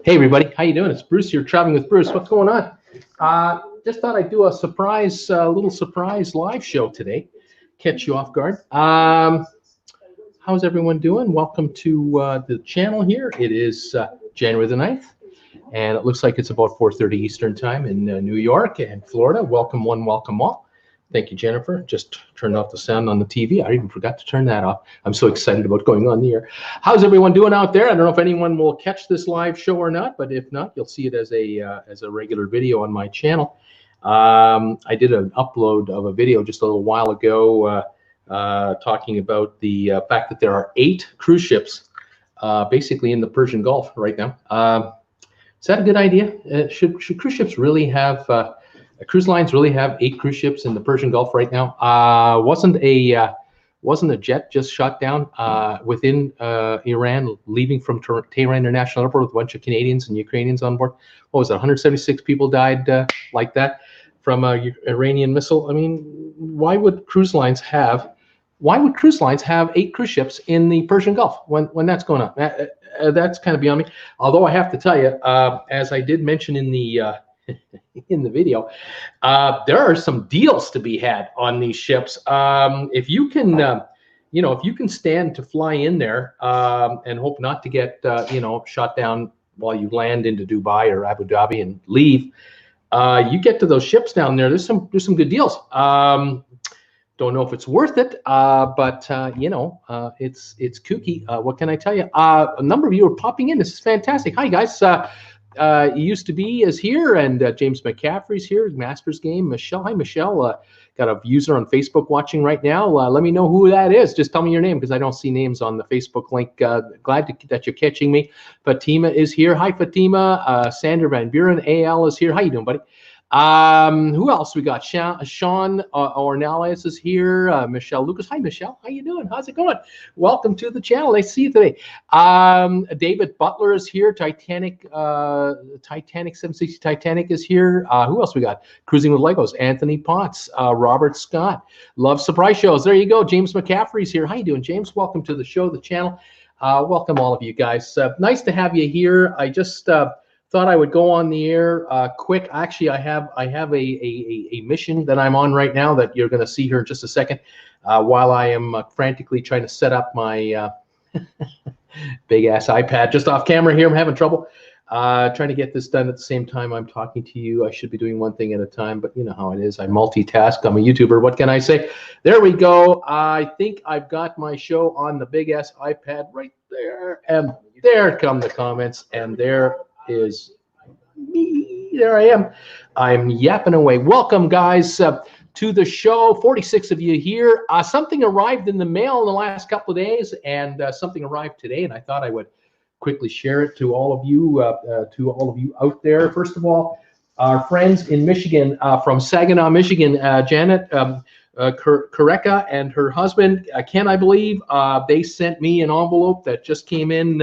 Hey everybody, how you doing? It's Bruce here, traveling with Bruce. What's going on? Just thought I'd do a surprise, little surprise live show today. Catch you off guard. How's everyone doing? Welcome to the channel here. It is January the 9th, and it looks like it's about 4:30 Eastern time in New York and Florida. Welcome one, welcome all. Thank you, Jennifer. Just turned off the sound on the TV. I even forgot to turn that off. I'm so excited about going on the air. How's everyone doing out there? I don't know if anyone will catch this live show or not, but if not, you'll see it as a regular video on my channel. I did an upload of a video just a little while ago talking about the fact that there are 8 cruise ships basically in the Persian Gulf right now. Is that a good idea? Should cruise ships really have cruise lines really have 8 cruise ships in the Persian Gulf right now? Wasn't a jet just shot down within Iran, leaving from Tehran International Airport with a bunch of Canadians and Ukrainians on board? What was it? 176 people died like that from a Iranian missile. I mean, why would cruise lines have 8 cruise ships in the Persian Gulf when that's going on? That's kind of beyond me. Although I have to tell you, as I did mention in the in the video, there are some deals to be had on these ships. If you can, if you can stand to fly in there and hope not to get, shot down while you land into Dubai or Abu Dhabi and leave, you get to those ships down there. There's some good deals. Don't know if it's worth it, but it's kooky. What can I tell you? A number of you are popping in. This is fantastic. Hi guys. Used to be is here, and James McCaffrey's here. Masters Game. Michelle. Hi Michelle. Got a user on Facebook watching right now. Let me know who that is. Just tell me your name because I don't see names on the Facebook link. Glad that you're catching me. Fatima is here. Hi Fatima. Sandra Van Buren. AL is here. How you doing, buddy? Who else we got? Sean Ornelas is here. Michelle Lucas. Hi, Michelle. How you doing? How's it going? Welcome to the channel. Nice to see you today. David Butler is here. Titanic 760 Titanic is here. Who else we got? Cruising with Legos. Anthony Potts. Robert Scott. Love surprise shows. There you go. James McCaffrey's here. How you doing, James? Welcome to the show, the channel. Welcome all of you guys. Nice to have you here. I just thought I would go on the air quick. Actually, I have a mission that I'm on right now that you're going to see here in just a second, while I am frantically trying to set up my big ass iPad just off camera here. I'm having trouble trying to get this done at the same time I'm talking to you. I should be doing one thing at a time, but you know how it is. I multitask. I'm a YouTuber. What can I say? There we go. I think I've got my show on the big ass iPad right there, and there come the comments, and there is me. There I am. I'm yapping away. Welcome, guys, to the show. 46 of you here. Something arrived in the mail in the last couple of days, and something arrived today, and I thought I would quickly share it to all of you, out there. First of all, our friends in Michigan, from Saginaw, Michigan, Janet Kareka and her husband, Ken, I believe, they sent me an envelope that just came in.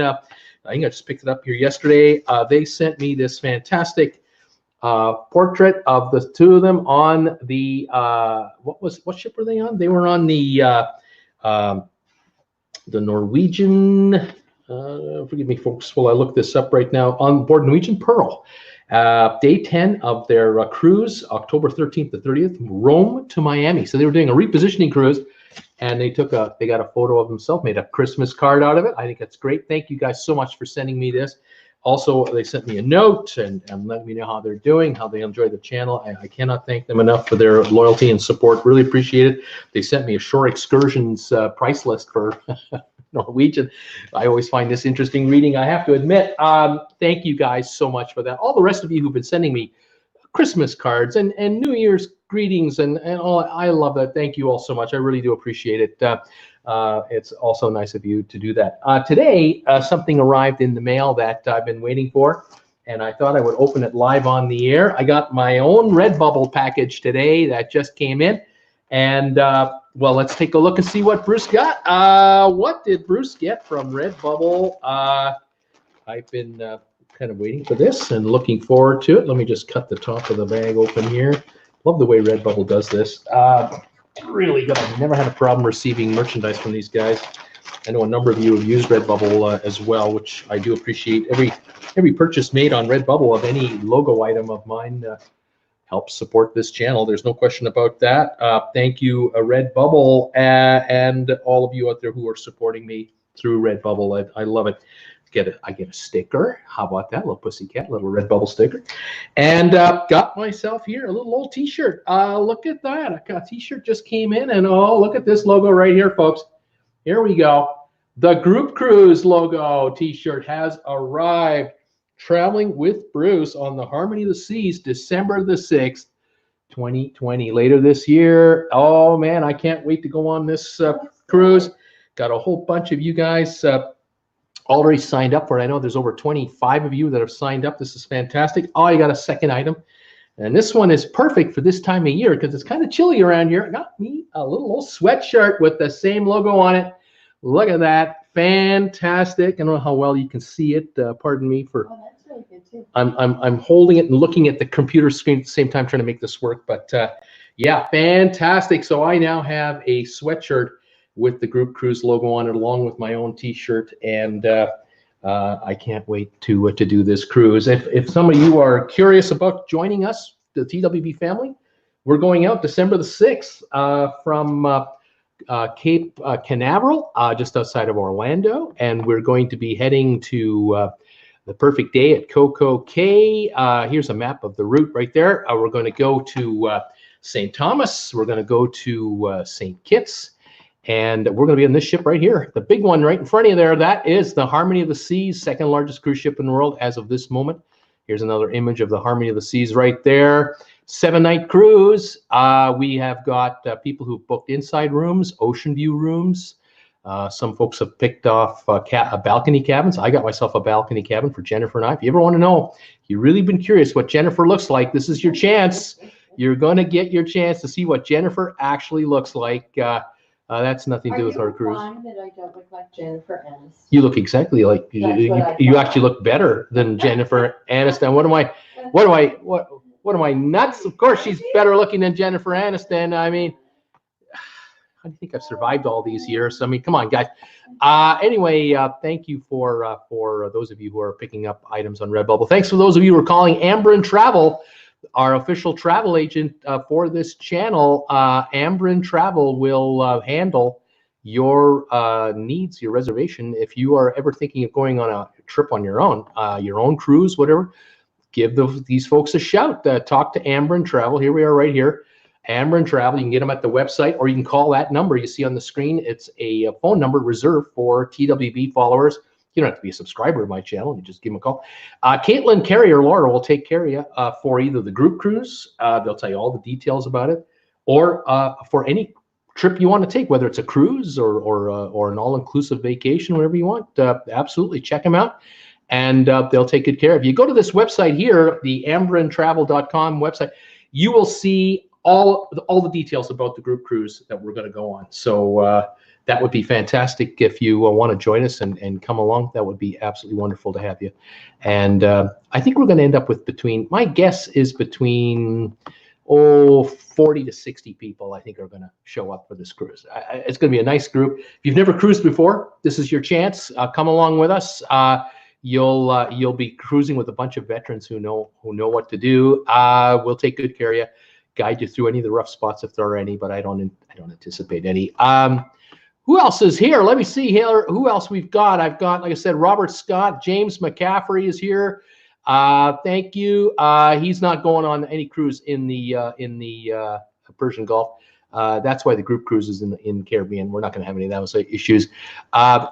I think I just picked it up here yesterday. They sent me this fantastic portrait of the two of them on the what ship were they on? They were on the Norwegian. Forgive me, folks, while I look this up right now. On board Norwegian Pearl, day 10 of their cruise, October 13th to 30th, Rome to Miami. So they were doing a repositioning cruise. And they got a photo of themselves, made a Christmas card out of it. I think that's great. Thank you guys so much for sending me this. Also, they sent me a note and let me know how they're doing, how they enjoy the channel. I cannot thank them enough for their loyalty and support. Really appreciate it. They sent me a shore excursions price list for Norwegian. I always find this interesting reading, I have to admit. Thank you guys so much for that. All the rest of you who've been sending me Christmas cards and New Year's greetings and all. I love that. Thank you all so much. I really do appreciate it. It's also nice of you to do that. Today, something arrived in the mail that I've been waiting for, and I thought I would open it live on the air. I got my own RedBubble package today that just came in, and well, let's take a look and see what Bruce got. What did Bruce get from RedBubble? I've been kind of waiting for this and looking forward to it. Let me just cut the top of the bag open here. Love the way RedBubble does this. Really good. I've never had a problem receiving merchandise from these guys. I know a number of you have used RedBubble as well, which I do appreciate. Every purchase made on RedBubble of any logo item of mine helps support this channel. There's no question about that. Thank you, RedBubble, and all of you out there who are supporting me through RedBubble. I love it. I get a sticker. How about that? Little pussycat, little RedBubble sticker. And got myself here a little old T-shirt. Look at that. A T-shirt just came in, and oh, look at this logo right here, folks. Here we go. The Group Cruise logo T-shirt has arrived. Traveling with Bruce on the Harmony of the Seas, December the 6th, 2020. Later this year. Oh, man, I can't wait to go on this cruise. Got a whole bunch of you guys already signed up for it. I know there's over 25 of you that have signed up. This is fantastic. Oh, you got a second item. And this one is perfect for this time of year because it's kind of chilly around here. I got me a little old sweatshirt with the same logo on it. Look at that. Fantastic. I don't know how well you can see it. Pardon me for... Oh, that's really good too. I'm holding it and looking at the computer screen at the same time trying to make this work. But yeah, fantastic. So I now have a sweatshirt with the Group Cruise logo on it, along with my own T-shirt, and I can't wait to do this cruise. If some of you are curious about joining us, the TWB family, we're going out December the 6th from Cape Canaveral, just outside of Orlando, and we're going to be heading to the perfect day at Coco Cay. Here's a map of the route right there. We're going to go to St. Thomas. We're going to go to St. Kitts. And we're going to be on this ship right here, the big one right in front of you there. That is the Harmony of the Seas, second largest cruise ship in the world as of this moment. Here's another image of the Harmony of the Seas right there. 7-night cruise. We have got people who've booked inside rooms, ocean view rooms. Some folks have picked off balcony cabins. I got myself a balcony cabin for Jennifer and I. If you ever want to know, you've really been curious what Jennifer looks like, this is your chance. You're going to get your chance to see what Jennifer actually looks like. That's nothing to do with our cruise. Are you implying that I don't look like Jennifer Aniston? You look exactly like you actually look better than Jennifer Aniston. What am I nuts? Of course she's better looking than Jennifer Aniston. I mean, how do you think I've survived all these years? I mean, come on, guys. Anyway, thank you for those of you who are picking up items on RedBubble. Thanks for those of you who are calling Ambrin Travel, our official travel agent for this channel. Ambrin Travel will handle your needs, your reservation. If you are ever thinking of going on a trip on your own cruise, whatever, give these folks a shout. Talk to Ambrin Travel. Here we are right here. Ambrin Travel. You can get them at the website, or you can call that number you see on the screen. It's a phone number reserved for TWB followers. You don't have to be a subscriber of my channel. You just give them a call. Caitlin, Carrie, or Laura will take care of you for either the group cruise. They'll tell you all the details about it, or for any trip you want to take, whether it's a cruise or an all-inclusive vacation, whatever you want. Absolutely, check them out, and they'll take good care of you. Go to this website here, the ambrintravel.com website. You will see all the details about the group cruise that we're going to go on. So that would be fantastic if you want to join us and come along. That would be absolutely wonderful to have you. And I think we're going to end up with my guess is between 40 to 60 people, I think, are going to show up for this cruise. It's going to be a nice group. If you've never cruised before, this is your chance. Come along with us. You'll be cruising with a bunch of veterans who know what to do. We'll take good care of you, guide you through any of the rough spots if there are any, but I don't anticipate any. Who else is here? Let me see here. Who else we've got? I've got, like I said, Robert Scott. James McCaffrey is here. Thank you. He's not going on any cruise in the Persian Gulf. That's why the group cruise is in the Caribbean. We're not going to have any of those issues.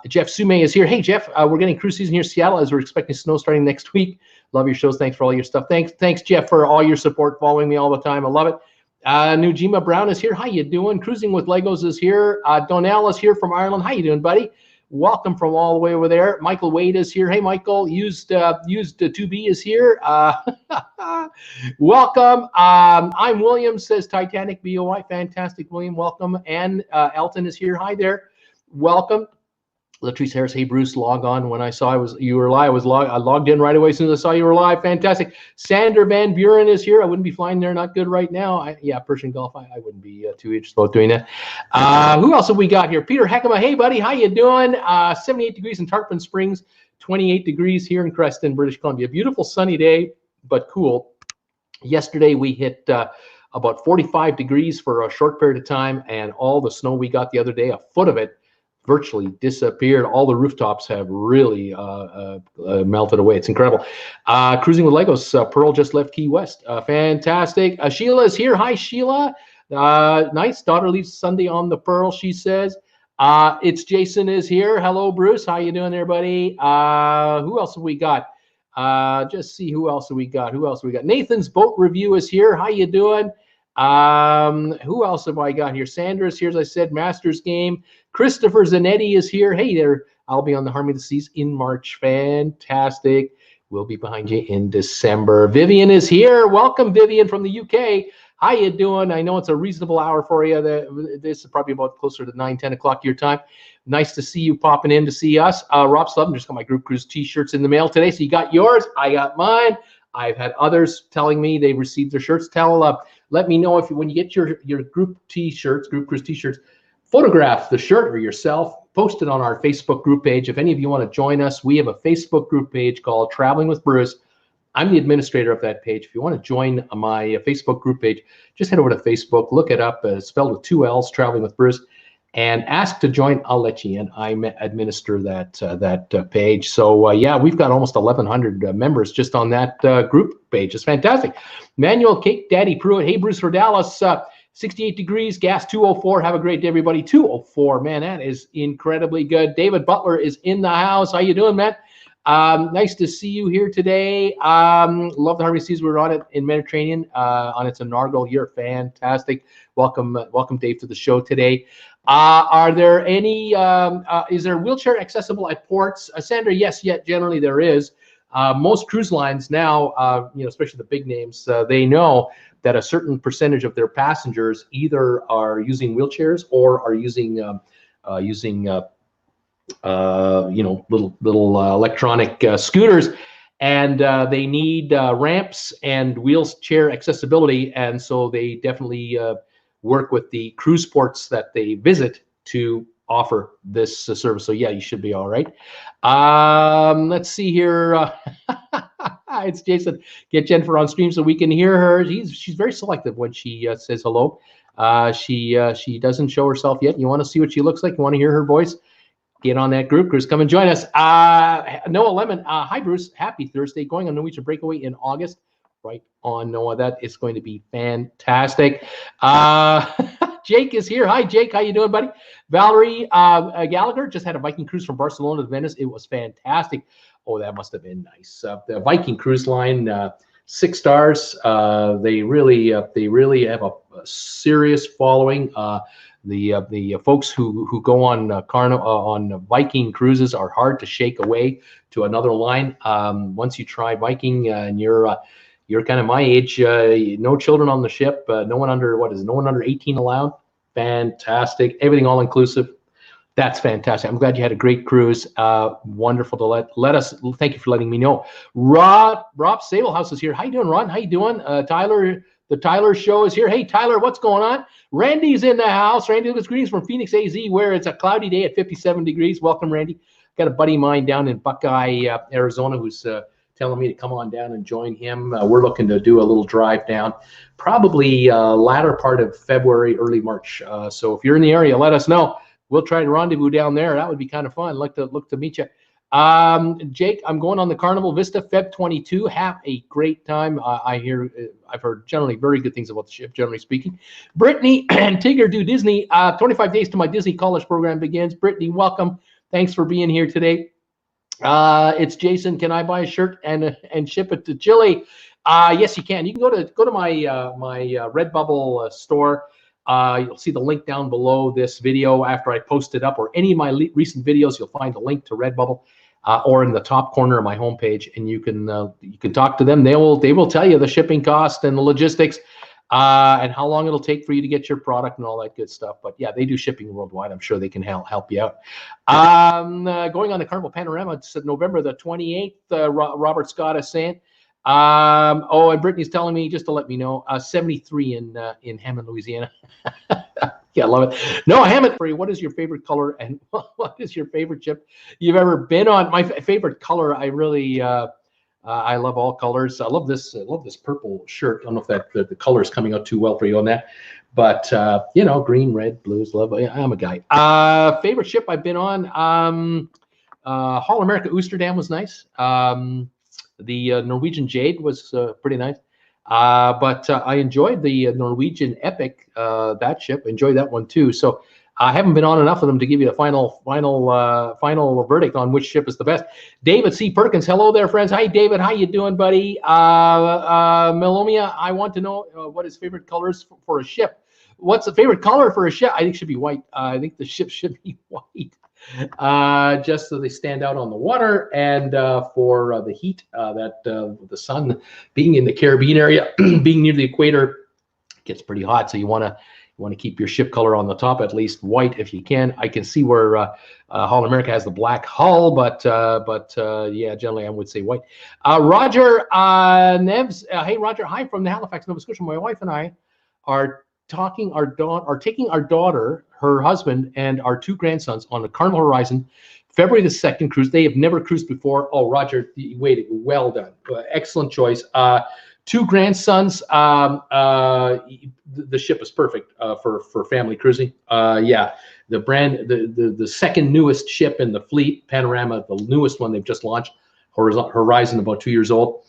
Jeff Sume is here. Hey, Jeff, we're getting cruise season here in Seattle as we're expecting snow starting next week. Love your shows. Thanks for all your stuff. Thanks, Jeff, for all your support, following me all the time. I love it. Nujima Brown is here. How you doing? Cruising with Legos is here. Donnell is here from Ireland. How you doing, buddy? Welcome from all the way over there. Michael Wade is here. Hey, Michael. Used 2B is here. Welcome. I'm William, says Titanic BOI. Fantastic, William. Welcome. And Elton is here. Hi there. Welcome. Latrice Harris, hey Bruce, log on. When I saw you were live, I logged in right away as soon as I saw you were live. Fantastic. Sander Van Buren is here. I wouldn't be flying there, not good right now. Yeah, Persian Gulf, I wouldn't be too interested about doing that. Who else have we got here? Peter Heckema, hey buddy, how you doing? 78 degrees in Tarpon Springs, 28 degrees here in Creston, British Columbia. Beautiful sunny day, but cool. Yesterday we hit about 45 degrees for a short period of time, and all the snow we got the other day, a foot of it, virtually disappeared. All the rooftops have really melted away. It's incredible. Cruising with Legos. Pearl just left Key West. Fantastic. Sheila is here. Hi, Sheila. Nice. Daughter leaves Sunday on the Pearl, she says. It's Jason is here. Hello, Bruce. How you doing there, buddy? Who else have we got? Just see who else have we got. Nathan's boat review is here. How you doing? Who else have I got here? Sandra's here, as I said. Masters game. Christopher Zanetti is here. Hey there. I'll be on the Harmony of the Seas in March. Fantastic. We'll be behind you in December. Vivian is here. Welcome, Vivian, from the UK. How you doing? I know it's a reasonable hour for you. This is probably about closer to 9, 10 o'clock your time. Nice to see you popping in to see us. Rob Slubman just got my Group Cruise T-shirts in the mail today. So you got yours. I got mine. I've had others telling me they received their shirts. Let me know if when you get your Group T-shirts, Group Cruise T-shirts, photograph the shirt or yourself, post it on our Facebook group page. If any of you want to join us, we have a Facebook group page called Traveling with Bruce. I'm the administrator of that page. If you want to join my Facebook group page, just head over to Facebook, look it up, spelled with 2 L's, Traveling with Bruce, and ask to join. I'll let you in. I administer that page. So yeah, we've got almost 1,100 members just on that group page. It's fantastic. Manuel Cake Daddy Pruitt. Hey, Bruce for Dallas. 68 degrees, gas 204. Have a great day, everybody. 204, man, that is incredibly good. David Butler is in the house. How you doing, man? Nice to see you here today. Love the Harmony Seas. We're on it in Mediterranean. On its inaugural year. Fantastic. Welcome, Dave, to the show today. Are there any? Is there wheelchair accessible at ports? Sandra, yes, generally there is. Most cruise lines now, especially the big names, they know that a certain percentage of their passengers either are using wheelchairs or are using little electronic scooters, and they need ramps and wheelchair accessibility, and so they definitely work with the cruise ports that they visit to offer this service. So yeah, you should be all right. Let's see here. It's Jason. Get Jennifer on stream so we can hear her. She's very selective when she says hello. She doesn't show herself yet. You want to see what she looks like? You want to hear her voice? Get on that group cruise. Come and join us. Noah Lemon. Hi, Bruce. Happy Thursday. Going on Norwegian breakaway in August. Right on, Noah. That is going to be fantastic. Jake is here. Hi, Jake. How you doing, buddy? Valerie Gallagher just had a Viking cruise from Barcelona to Venice. It was fantastic. Oh, that must have been nice. The Viking Cruise Line, 6 stars. They really have a serious following. The folks who go on Viking cruises are hard to shake away to another line. Once you try Viking and you're kind of my age, no children on the ship, no one under 18 allowed. Fantastic. Everything all inclusive. That's fantastic. I'm glad you had a great cruise. Wonderful to let us. Thank you for letting me know. Rob Sablehouse is here. How you doing, Ron? How you doing? Tyler, the Tyler Show is here. Hey, Tyler, what's going on? Randy's in the house. Randy, with greetings from Phoenix, AZ, where it's a cloudy day at 57 degrees. Welcome, Randy. Got a buddy of mine down in Buckeye, Arizona, who's telling me to come on down and join him. We're looking to do a little drive down, probably latter part of February, early March. So if you're in the area, let us know. We'll try to rendezvous down there. That would be kind of fun. I'd look to meet you. Jake, I'm going on the Carnival Vista Feb 22. Have a great time. I've heard generally very good things about the ship, generally speaking. Brittany and Tigger do Disney. 25 days to my Disney college program begins. Brittany, welcome. Thanks for being here today. It's Jason. Can I buy a shirt and ship it to Chile? Yes, you can. You can go to my RedBubble store. You'll see the link down below this video after I post it up, or any of my recent videos. You'll find a link to RedBubble, or in the top corner of my homepage, and you can talk to them. They will tell you the shipping cost and the logistics. and how long it'll take for you to get your product and all that good stuff. But yeah, they do shipping worldwide. I'm sure they can help you out. Going on the Carnival Panorama, it's November the 28th. Robert Scott is saying. Oh, and Brittany's telling me, just to let me know, 73 in Hammond, Louisiana. Yeah, I love it. No, Hammond, what is your favorite color and what is your favorite ship you've ever been on? My favorite color, I really, I love all colors. I love this purple shirt. I don't know if that the color is coming out too well for you on that, but you know, green, red, blues, love. I'm a guy. Favorite ship I've been on, Hall America Oosterdam was nice. The Norwegian Jade was pretty nice. But I enjoyed the Norwegian Epic, that ship. Enjoyed that one too. So I haven't been on enough of them to give you the final verdict on which ship is the best. David C. Perkins, hello there, friends. Hi, David. How you doing, buddy? Melomia, I want to know what his favorite colors for a ship. What's the favorite color for a ship? I think it should be white. I think the ship should be white. Just so they stand out on the water, and for the heat that the sun being in the Caribbean area, being near the equator, gets pretty hot. So you want to keep your ship color on the top, at least white if you can. I can see where Hall America has the black hull, but yeah, generally I would say white. Roger Neves, hey Roger, hi from Halifax, Nova Scotia. My wife and I are taking our daughter, her husband, and our 2 grandsons on the Carnival Horizon, February the 2nd cruise. They have never cruised before. Oh, Roger, wait, well done. Excellent choice. 2 grandsons. The ship is perfect for family cruising. Yeah, the second newest ship in the fleet, Panorama, the newest one they've just launched, Horizon, about 2 years old.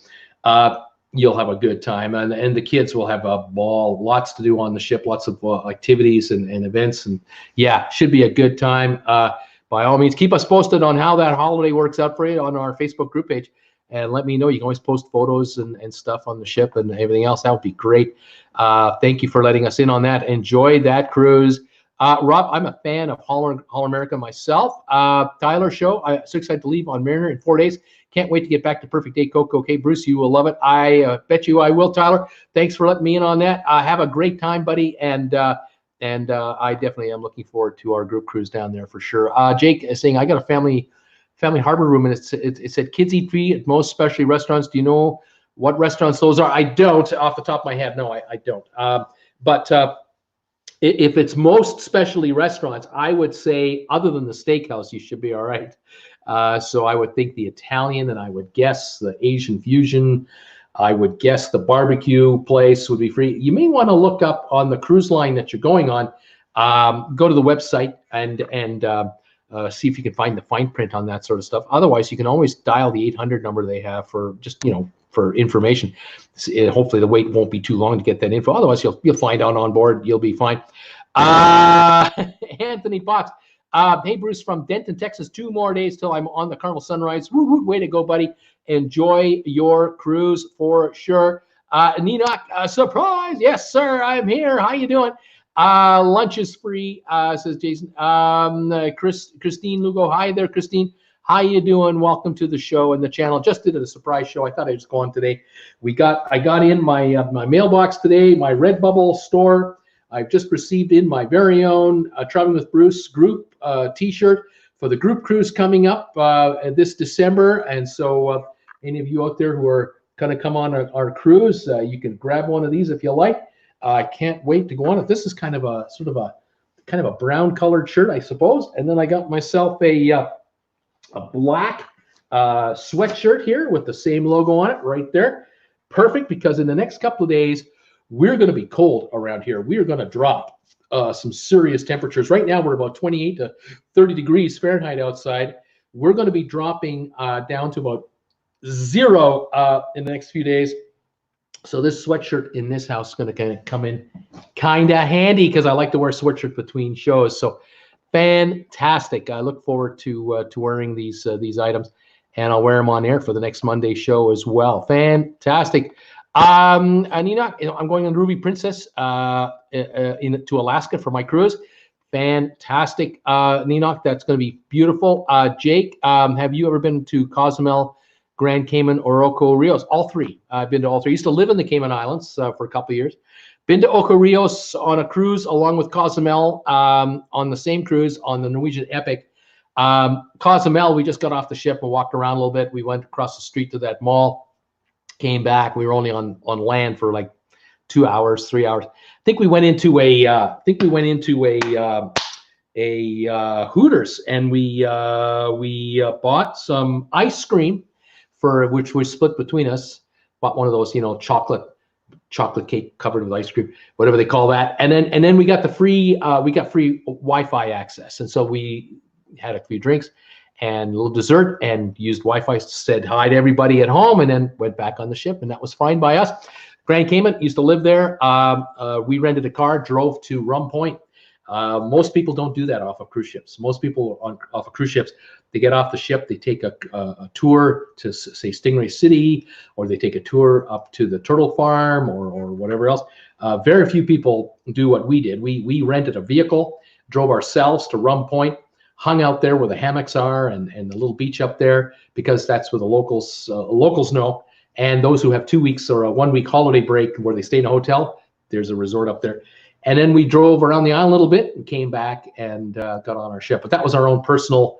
You'll have a good time, and the kids will have a ball. Lots to do on the ship, lots of activities and events, and yeah, should be a good time. By all means, keep us posted on how that holiday works out for you on our Facebook group page, and let me know. You can always post photos and stuff on the ship and everything else. That would be great. Thank you for letting us in on that. Enjoy that cruise. Rob, I'm a fan of Hall America myself. Tyler show, I'm so excited to leave on Mariner in 4 days. Can't wait to get back to Perfect Day Coco. Okay, Bruce, you will love it. I bet you I will, Tyler. Thanks for letting me in on that. Have a great time, buddy, and I definitely am looking forward to our group cruise down there for sure. Jake is saying, I got a family harbor room, and it said kids eat free at most specialty restaurants. Do you know what restaurants those are? I don't off the top of my head. No, I don't. But if it's most specialty restaurants, I would say other than the steakhouse, you should be all right. So I would think the Italian, and I would guess the Asian fusion. I would guess the barbecue place would be free. You may want to look up on the cruise line that you're going on. Go to the website and see if you can find the fine print on that sort of stuff. Otherwise, you can always dial the 800 number they have for just, for information. Hopefully the wait won't be too long to get that info. Otherwise, you'll find out on board. You'll be fine. Anthony Fox. Hey, Bruce, from Denton, Texas. 2 more days till I'm on the Carnival Sunrise. Woo, woo, way to go, buddy. Enjoy your cruise for sure. Ninok, surprise. Yes, sir, I'm here. How you doing? Lunch is free, says Jason. Christine Lugo. Hi there, Christine. How you doing? Welcome to the show and the channel. Just did a surprise show. I thought I'd just go on today. I got in my mailbox today, my RedBubble Store. I've just received in my very own Traveling with Bruce group T-shirt for the group cruise coming up this December. And so any of you out there who are going to come on our cruise, you can grab one of these if you like. I can't wait to go on it. This is kind of a brown colored shirt, I suppose. And then I got myself a black sweatshirt here with the same logo on it right there. Perfect, because in the next couple of days, we're going to be cold around here. We are going to drop some serious temperatures. Right now, we're about 28 to 30 degrees Fahrenheit outside. We're going to be dropping down to about 0 in the next few days. So this sweatshirt in this house is going to come in kind of handy, because I like to wear sweatshirts between shows. So fantastic. I look forward to wearing these items, and I'll wear them on air for the next Monday show as well. Fantastic. Anina, I'm going on Ruby Princess to Alaska for my cruise. Fantastic, Ninok. That's going to be beautiful. Jake, have you ever been to Cozumel, Grand Cayman, Oroco, Rios? All 3. I've been to all 3. I used to live in the Cayman Islands for a couple of years, Been to Ocho Rios on a cruise along with Cozumel on the same cruise on the Norwegian Epic. Cozumel, we just got off the ship and walked around a little bit. We went across the street to that mall, came back. We were only on land for like 2 hours, 3 hours. I think we went into a Hooters, and we bought some ice cream for which we split between us. Bought one of those, chocolate cake covered with ice cream, whatever they call that. And then we got the free Wi-Fi access, and so we had a few drinks and a little dessert and used Wi-Fi, said hi to everybody at home, and then went back on the ship, and that was fine by us. Grand Cayman, used to live there. We rented a car, drove to Rum Point. Most people don't do that off of cruise ships. Most people off of cruise ships, they get off the ship, they take a tour to, say, Stingray City, or they take a tour up to the turtle farm or whatever else. Very few people do what we did. We rented a vehicle, drove ourselves to Rum Point, hung out there where the hammocks are and the little beach up there, because that's where the locals know. And those who have 2 weeks or a 1 week holiday break where they stay in a hotel, there's a resort up there. And then we drove around the island a little bit and came back and got on our ship. But that was our own personal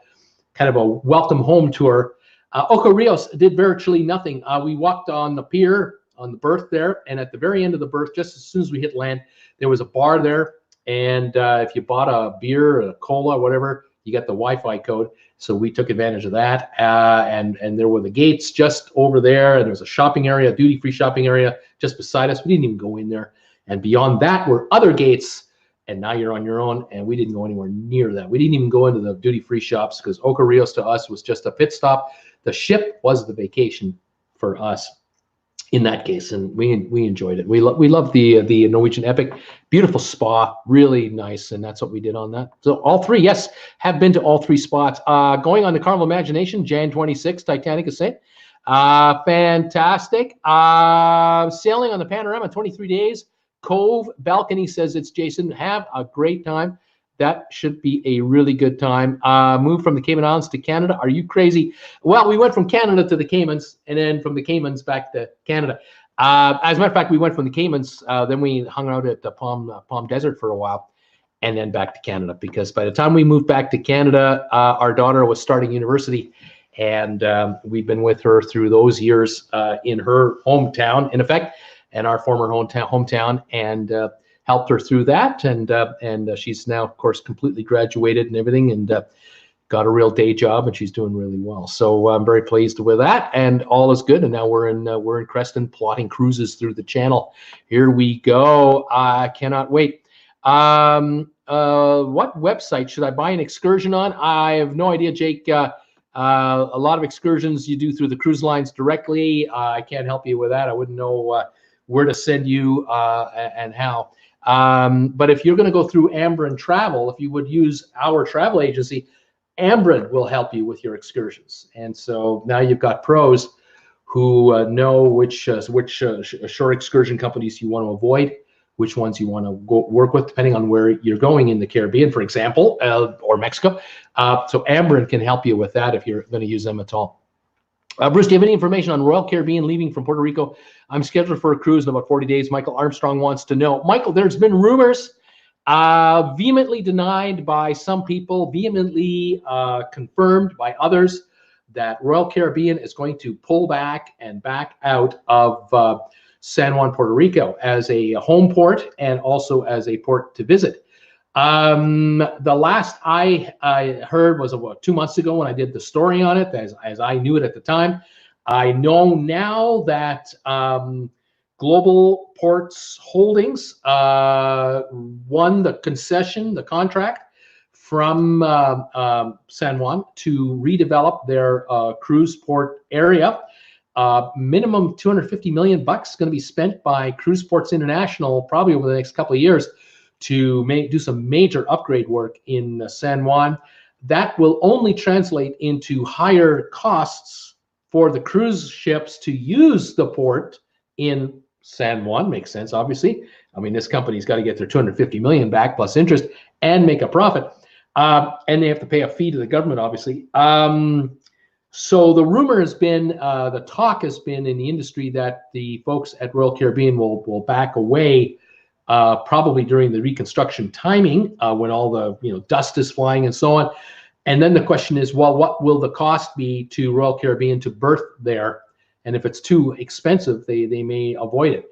kind of a welcome home tour. Ocho Rios did virtually nothing. We walked on the pier, on the berth there, and at the very end of the berth, just as soon as we hit land, there was a bar there. And if you bought a beer, a cola, whatever, you got the Wi-Fi code. So we took advantage of that. And there were the gates just over there, and there was a shopping area, a duty-free shopping area just beside us. We didn't even go in there. And beyond that were other gates, and now you're on your own, and we didn't go anywhere near that. We didn't even go into the duty-free shops, because Ocho Rios to us was just a pit stop. The ship was the vacation for us in that case, and we enjoyed it. We love the Norwegian Epic. Beautiful spa, really nice, and that's what we did on that. So all three, yes, have been to all three spots. Going on the Carnival Imagination, Jan 26, Titanic Ascent. Fantastic. Sailing on the Panorama, 23 days. Cove Balcony, says it's Jason. Have a great time. That should be a really good time. Move from the Cayman Islands to Canada. Are you crazy? Well, we went from Canada to the Caymans, and then from the Caymans back to Canada. As a matter of fact, we went from the Caymans, then we hung out at the Palm Desert for a while, and then back to Canada, because by the time we moved back to Canada, our daughter was starting university, and we've been with her through those years in her hometown, in effect, and our former hometown, and helped her through that, and she's now, of course, completely graduated and everything, and got a real day job, and she's doing really well. So I'm very pleased with that, and all is good. And now we're in Creston, plotting cruises through the channel. Here we go. I cannot wait. What website should I buy an excursion on? I have no idea, Jake. A lot of excursions you do through the cruise lines directly. I can't help you with that. I wouldn't know where to send you and how. But if you're going to go through Ambren Travel, if you would use our travel agency, Ambren will help you with your excursions. And so now you've got pros who know which shore excursion companies you want to avoid, which ones you want to go work with, depending on where you're going in the Caribbean, for example, or Mexico. So Ambren can help you with that if you're going to use them at all. Bruce, do you have any information on Royal Caribbean leaving from Puerto Rico? I'm scheduled for a cruise in about 40 days. Michael Armstrong wants to know. Michael, there's been rumors, vehemently denied by some people, vehemently confirmed by others, that Royal Caribbean is going to pull back and back out of San Juan, Puerto Rico as a home port and also as a port to visit. The last I heard was about 2 months ago when I did the story on it, as I knew it at the time. I know now that Global Ports Holdings won the concession, the contract from San Juan to redevelop their cruise port area. Minimum $250 million going to be spent by Cruise Ports International probably over the next couple of years to do some major upgrade work in San Juan. That will only translate into higher costs for the cruise ships to use the port in San Juan. Makes sense, obviously. I mean, this company's got to get their $250 million back plus interest and make a profit. And they have to pay a fee to the government, obviously. So the rumor has been, the talk has been in the industry that the folks at Royal Caribbean will back away probably during the reconstruction timing when all the dust is flying and so on. And then the question is, well, what will the cost be to Royal Caribbean to berth there? And if it's too expensive, they may avoid it.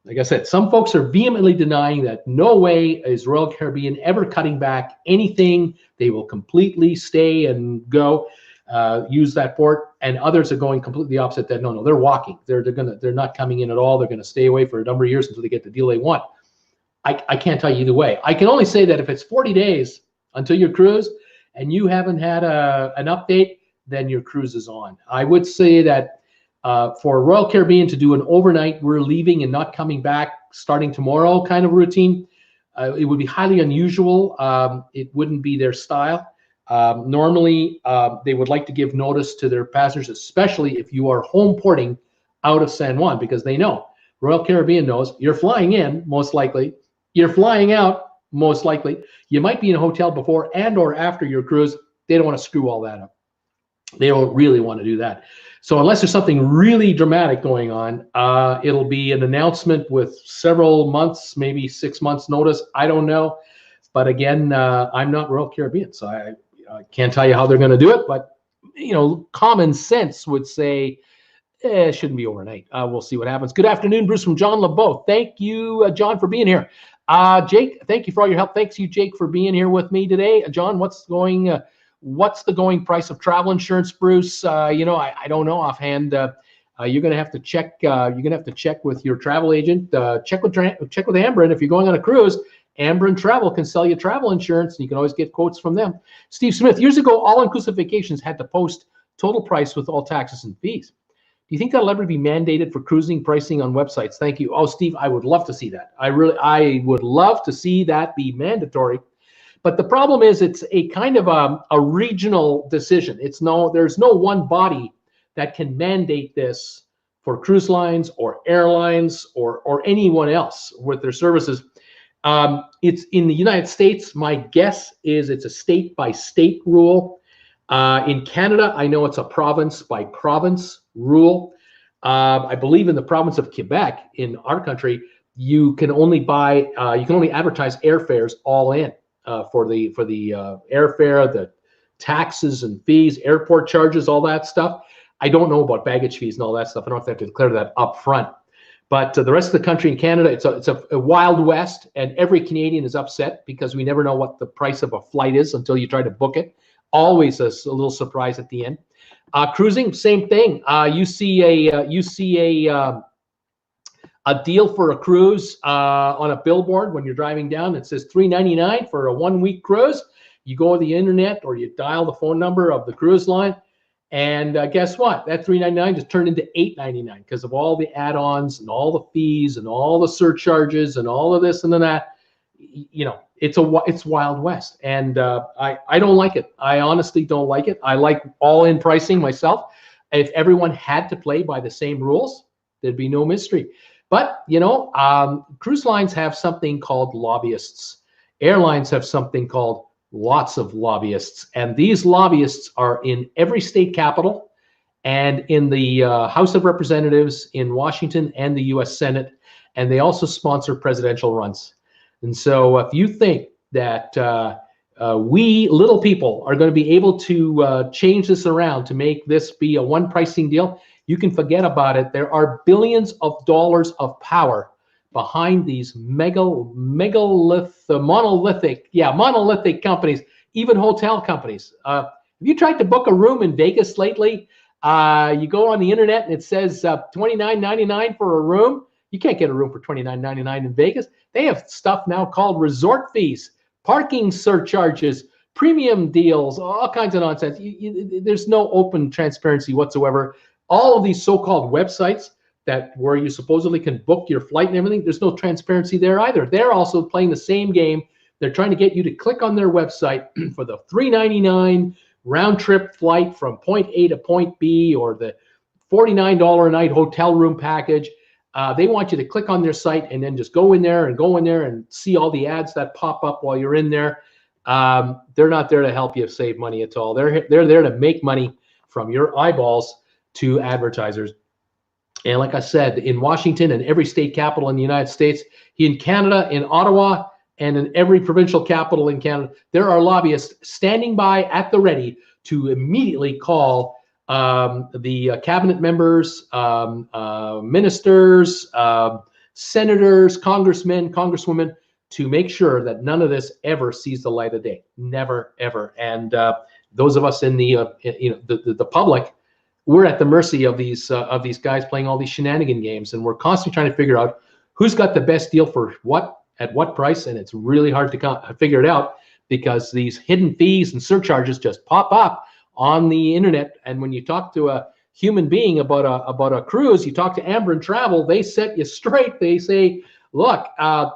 Like I said, some folks are vehemently denying that no way is Royal Caribbean ever cutting back anything. They will completely stay and go use that port. And others are going completely opposite, that no, they're walking. They're not coming in at all. They're going to stay away for a number of years until they get the deal they want. I can't tell you either way. I can only say that if it's 40 days until your cruise and you haven't had an update, then your cruise is on. I would say that for Royal Caribbean to do an overnight, we're leaving and not coming back starting tomorrow kind of routine, it would be highly unusual. It wouldn't be their style. Normally, they would like to give notice to their passengers, especially if you are home porting out of San Juan, because they know, Royal Caribbean knows, you're flying in, most likely, you're flying out, most likely. You might be in a hotel before and or after your cruise. They don't want to screw all that up. They don't really want to do that. So unless there's something really dramatic going on, it'll be an announcement with several months, maybe 6 months notice. I don't know. But again, I'm not Royal Caribbean, so I can't tell you how they're going to do it. But, common sense would say it shouldn't be overnight. We'll see what happens. Good afternoon, Bruce from John LeBeau. Thank you, John, for being here. Jake, thank you for all your help. Thanks you, Jake, for being here with me today. John, what's the going price of travel insurance, Bruce? I don't know offhand. You're going to have to check. You're going to have to check with your travel agent. Check with Ambrin if you're going on a cruise. Ambrin Travel can sell you travel insurance, and you can always get quotes from them. Steve Smith, years ago, all-inclusive vacations had to post total price with all taxes and fees. Do you think that'll ever be mandated for cruising pricing on websites? Thank you. Oh, Steve, I would love to see that. I would love to see that be mandatory. But the problem is it's a kind of a regional decision. There's no one body that can mandate this for cruise lines or airlines or anyone else with their services. It's in the United States. My guess is it's a state by state rule. In Canada, I know it's a province by province rule. I believe in the province of Quebec, in our country, you can only advertise airfares all in for the airfare, the taxes and fees, airport charges, all that stuff. I don't know about baggage fees and all that stuff. I don't know if they have to declare that up front. But the rest of the country in Canada, it's a wild west, and every Canadian is upset because we never know what the price of a flight is until you try to book it. Always a little surprise at the end. Cruising, same thing. You see a deal for a cruise on a billboard when you're driving down. It says $3.99 for a 1-week cruise. You go on the internet or you dial the phone number of the cruise line, and guess what? That $3.99 just turned into $8.99 because of all the add-ons and all the fees and all the surcharges and all of this and then that. It's Wild West, and I don't like it. I honestly don't like it. I like all-in pricing myself. If everyone had to play by the same rules, there'd be no mystery. But cruise lines have something called lobbyists. Airlines have something called lots of lobbyists, and these lobbyists are in every state capital and in the House of Representatives in Washington and the U.S. Senate, and they also sponsor presidential runs. And so if you think that we little people are going to be able to change this around to make this be a one pricing deal, you can forget about it. There are billions of dollars of power behind these monolithic companies, even hotel companies. Have you tried to book a room in Vegas lately? You go on the internet and it says $29.99 for a room. You can't get a room for $29.99 in Vegas. They have stuff now called resort fees, parking surcharges, premium deals, all kinds of nonsense. There's no open transparency whatsoever. All of these so-called websites where you supposedly can book your flight and everything, there's no transparency there either. They're also playing the same game. They're trying to get you to click on their website for the $3.99 round trip flight from point A to point B, or the $49 a night hotel room package. They want you to click on their site and then just go in there and see all the ads that pop up while you're in there. They're not there to help you save money at all. They're there to make money from your eyeballs to advertisers. And like I said, in Washington and every state capital in the United States, in Canada, in Ottawa, and in every provincial capital in Canada, there are lobbyists standing by at the ready to immediately call the cabinet members, ministers, senators, congressmen, congresswomen, to make sure that none of this ever sees the light of day. Never, ever. And those of us in the the public, we're at the mercy of these guys playing all these shenanigan games, and we're constantly trying to figure out who's got the best deal for what at what price, and it's really hard to figure it out because these hidden fees and surcharges just pop up on the internet. And when you talk to a human being about a cruise, you talk to Amber and Travel, they set you straight. They say, look,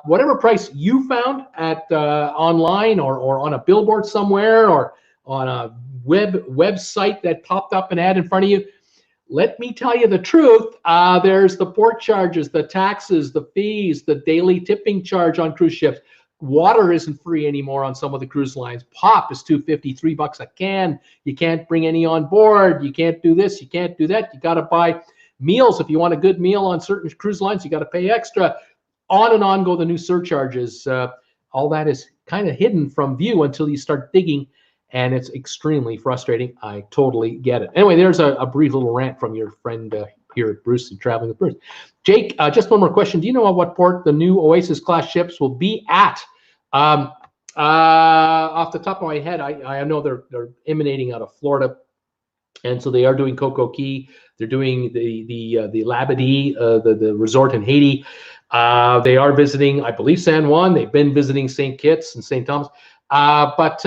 whatever price you found at online or on a billboard somewhere or on a website that popped up an ad in front of you, let me tell you the truth. There's the port charges, the taxes, the fees, the daily tipping charge on cruise ships. Water isn't free anymore on some of the cruise lines. Pop is $2.50, $3 a can. You can't bring any on board. You can't do this. You can't do that. You got to buy meals. If you want a good meal on certain cruise lines, you got to pay extra. On and on go the new surcharges. All that is kind of hidden from view until you start digging, and it's extremely frustrating. I totally get it. Anyway, there's a brief little rant from your friend here at Bruce and Traveling with Bruce. Jake, just one more question. Do you know at what port the new Oasis class ships will be at? Off the top of my head, I know they're emanating out of Florida, and so they are doing Coco Key. They're doing the Labadee, the resort in Haiti. They are visiting, I believe, San Juan. They've been visiting St. Kitts and St. Thomas. But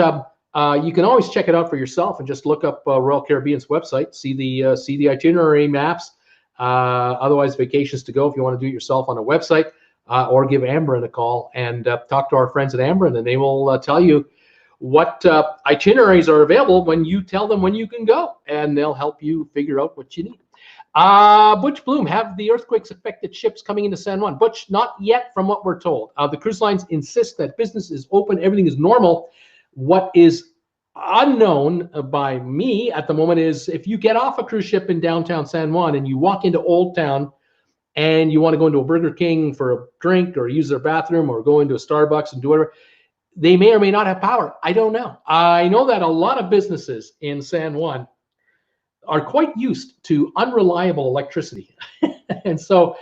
you can always check it out for yourself and just look up Royal Caribbean's website, see the itinerary maps. Otherwise, vacations to go if you want to do it yourself on a website, or give Amberin a call and talk to our friends at Amberin, and they will tell you what itineraries are available when you tell them when you can go, and they'll help you figure out what you need. Butch Bloom, have the earthquakes affected ships coming into San Juan? Butch, not yet from what we're told. The cruise lines insist that business is open, everything is normal. What is unknown by me at the moment is if you get off a cruise ship in downtown San Juan and you walk into Old Town and you want to go into a Burger King for a drink or use their bathroom or go into a Starbucks and do whatever, they may or may not have power. I don't know. I know that a lot of businesses in San Juan are quite used to unreliable electricity. And so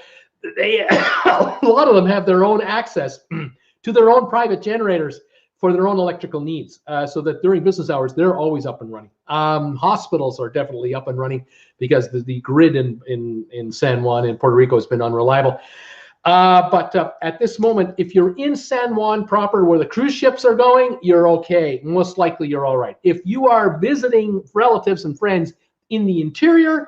a lot of them have their own access to their own private generators for their own electrical needs, so that during business hours, they're always up and running. Hospitals are definitely up and running because the grid in San Juan and Puerto Rico has been unreliable. But at this moment, if you're in San Juan proper where the cruise ships are going, you're okay. Most likely you're all right. If you are visiting relatives and friends in the interior,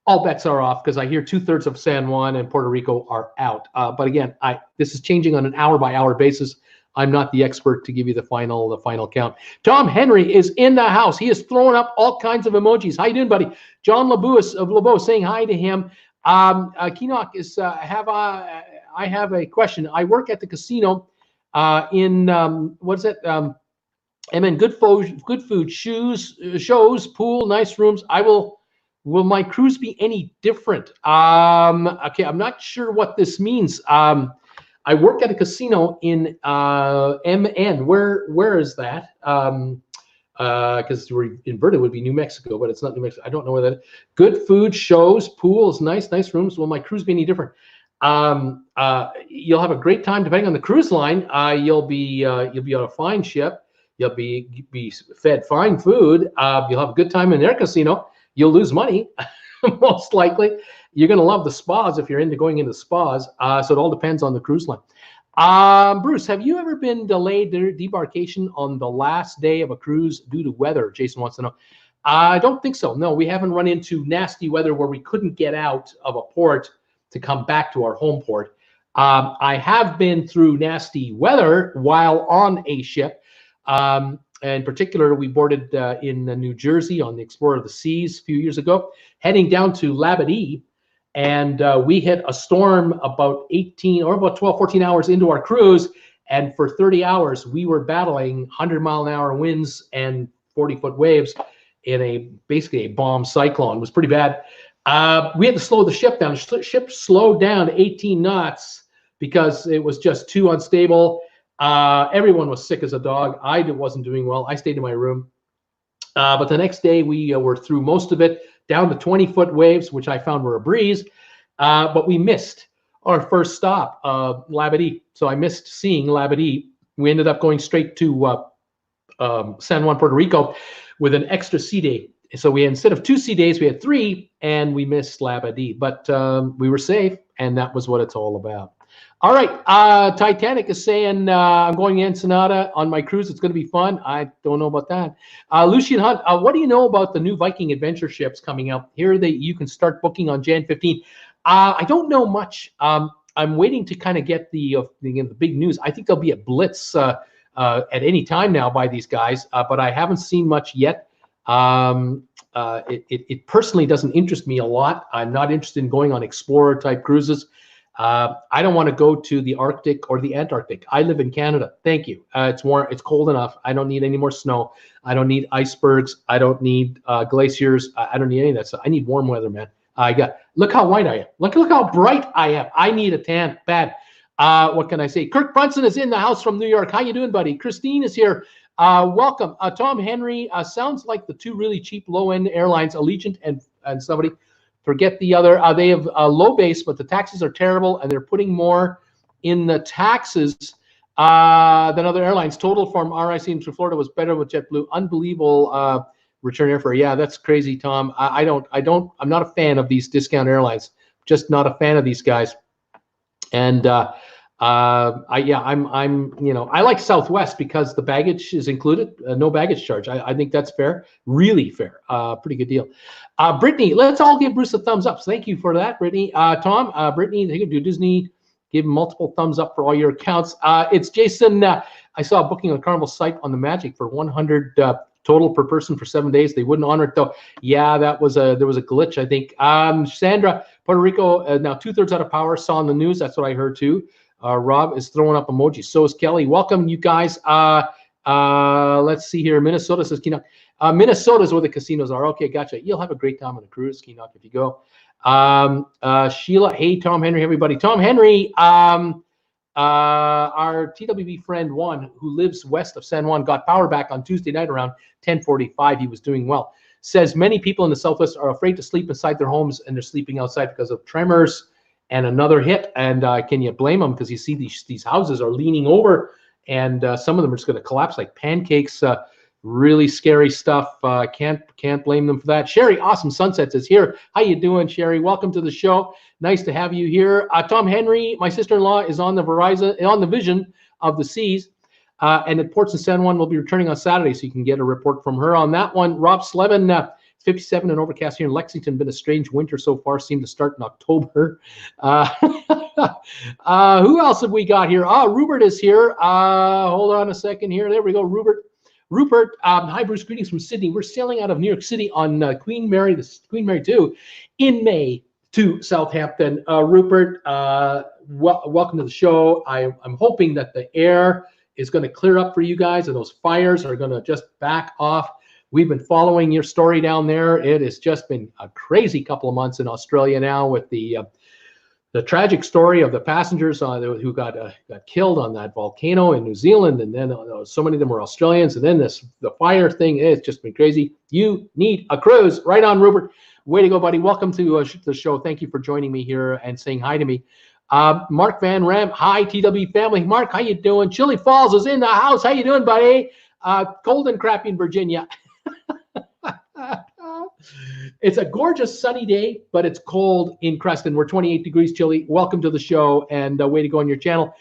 all bets are off because I hear 2/3 of San Juan and Puerto Rico are out. But again, this is changing on an hour-by-hour basis. I'm not the expert to give you the final count. Tom Henry is in the house. He is throwing up all kinds of emojis. How you doing, buddy? John LeBeau of LeBeau saying hi to him. Keenock is I have a question. I work at the casino in what is it? Good food, shows, pool, nice rooms. Will my cruise be any different? Okay, I'm not sure what this means. I work at a casino in MN. Where is that? Because we're inverted would be New Mexico, but it's not New Mexico. I don't know where that is. Good food, shows, pools, nice rooms. Will my cruise be any different? You'll have a great time depending on the cruise line. You'll be on a fine ship. You'll be fed fine food. You'll have a good time in their casino. You'll lose money, most likely. You're going to love the spas if you're into going into spas. So it all depends on the cruise line. Bruce, have you ever been delayed debarkation on the last day of a cruise due to weather? Jason wants to know. I don't think so. No, we haven't run into nasty weather where we couldn't get out of a port to come back to our home port. I have been through nasty weather while on a ship. In particular, we boarded in New Jersey on the Explorer of the Seas a few years ago, heading down to Labadee. And we hit a storm about 12, 14 hours into our cruise. And for 30 hours, we were battling 100-mile-an-hour winds and 40-foot waves in basically a bomb cyclone. It was pretty bad. We had to slow the ship down. The ship slowed down to 18 knots because it was just too unstable. Everyone was sick as a dog. I wasn't doing well. I stayed in my room. But the next day, we were through most of it, down to 20-foot waves, which I found were a breeze. But we missed our first stop, Labadee. So I missed seeing Labadee. We ended up going straight to San Juan, Puerto Rico, with an extra sea day. So we, instead of 2 sea days, we had 3, and we missed Labadee. But we were safe, and that was what it's all about. All right, Titanic is saying, I'm going to Ensenada on my cruise. It's going to be fun. I don't know about that. Lucian Hunt, what do you know about the new Viking adventure ships coming out? Here you can start booking on Jan 15. I don't know much. I'm waiting to kind of get the big news. I think there'll be a blitz at any time now by these guys, but I haven't seen much yet. It personally doesn't interest me a lot. I'm not interested in going on explorer type cruises. I don't want to go to the Arctic or the Antarctic. I live in Canada. Thank you. It's warm. It's cold enough. I don't need any more snow. I don't need icebergs. I don't need glaciers. I don't need any of that stuff. I need warm weather, man. Look how white I am. Look how bright I am. I need a tan bad. What can I say? Kirk Brunson is in the house from New York. How you doing, buddy? Christine is here. Welcome. Tom Henry, sounds like the 2 really cheap low-end airlines, Allegiant and somebody. Forget the other. They have a low base, but the taxes are terrible, and they're putting more in the taxes than other airlines. Total from RIC to Florida was better with JetBlue. Unbelievable return airfare. Yeah, that's crazy, Tom. I'm not a fan of these discount airlines. Just not a fan of these guys. And I like Southwest because the baggage is included, no baggage charge. I think that's fair, really fair, pretty good deal. Brittany, let's all give Bruce a thumbs up. So thank you for that, Brittany. Tom, Brittany, they can do Disney. Give multiple thumbs up for all your accounts. It's Jason. I saw a booking on Carnival site on the Magic for 100 total per person for 7 days. They wouldn't honor it though. Yeah, there was a glitch, I think. Sandra, Puerto Rico, now 2/3 out of power. Saw on the news. That's what I heard too. Rob is throwing up emojis. So is Kelly. Welcome, you guys. Let's see here. Minnesota says Keenock. Minnesota's where the casinos are. Okay, gotcha. You'll have a great time on a cruise, Keenock, if you go. Sheila, hey, Tom Henry, everybody. Tom Henry, our TWB friend Juan, who lives west of San Juan, got power back on Tuesday night around 10:45. He was doing well. Says many people in the Southwest are afraid to sleep inside their homes, and they're sleeping outside because of tremors and another hit. And can you blame them? Because you see these houses are leaning over, and some of them are just going to collapse like pancakes. Really scary stuff. Can't blame them for that. Sherry, Awesome Sunsets is here. How you doing, Sherry? Welcome to the show. Nice to have you here. Tom Henry, my sister-in-law, is on the Vision of the Seas, and at Ports in San Juan will be returning on Saturday, so you can get a report from her on that one. Rob Slevin, 57 and overcast here in Lexington. Been a strange winter so far. Seemed to start in October. Who else have we got here? Rupert is here. Hold on a second here. There we go, Rupert. Hi, Bruce. Greetings from Sydney. We're sailing out of New York City on Queen Mary 2 in May to Southampton. Rupert, welcome to the show. I'm hoping that the air is going to clear up for you guys, and those fires are going to just back off. We've been following your story down there. It has just been a crazy couple of months in Australia now with the tragic story of the passengers who got killed on that volcano in New Zealand, and then so many of them were Australians, and then the fire thing. It's just been crazy. You need a cruise. Right on, Rupert. Way to go, buddy. Welcome to the show. Thank you for joining me here and saying hi to me. Mark Van Ram. Hi, TW family. Mark, how you doing? Chili Falls is in the house. How you doing, buddy? Cold and crappy in Virginia. It's a gorgeous sunny day, but it's cold in Creston. We're 28 degrees chilly. Welcome to the show, and way to go on your channel.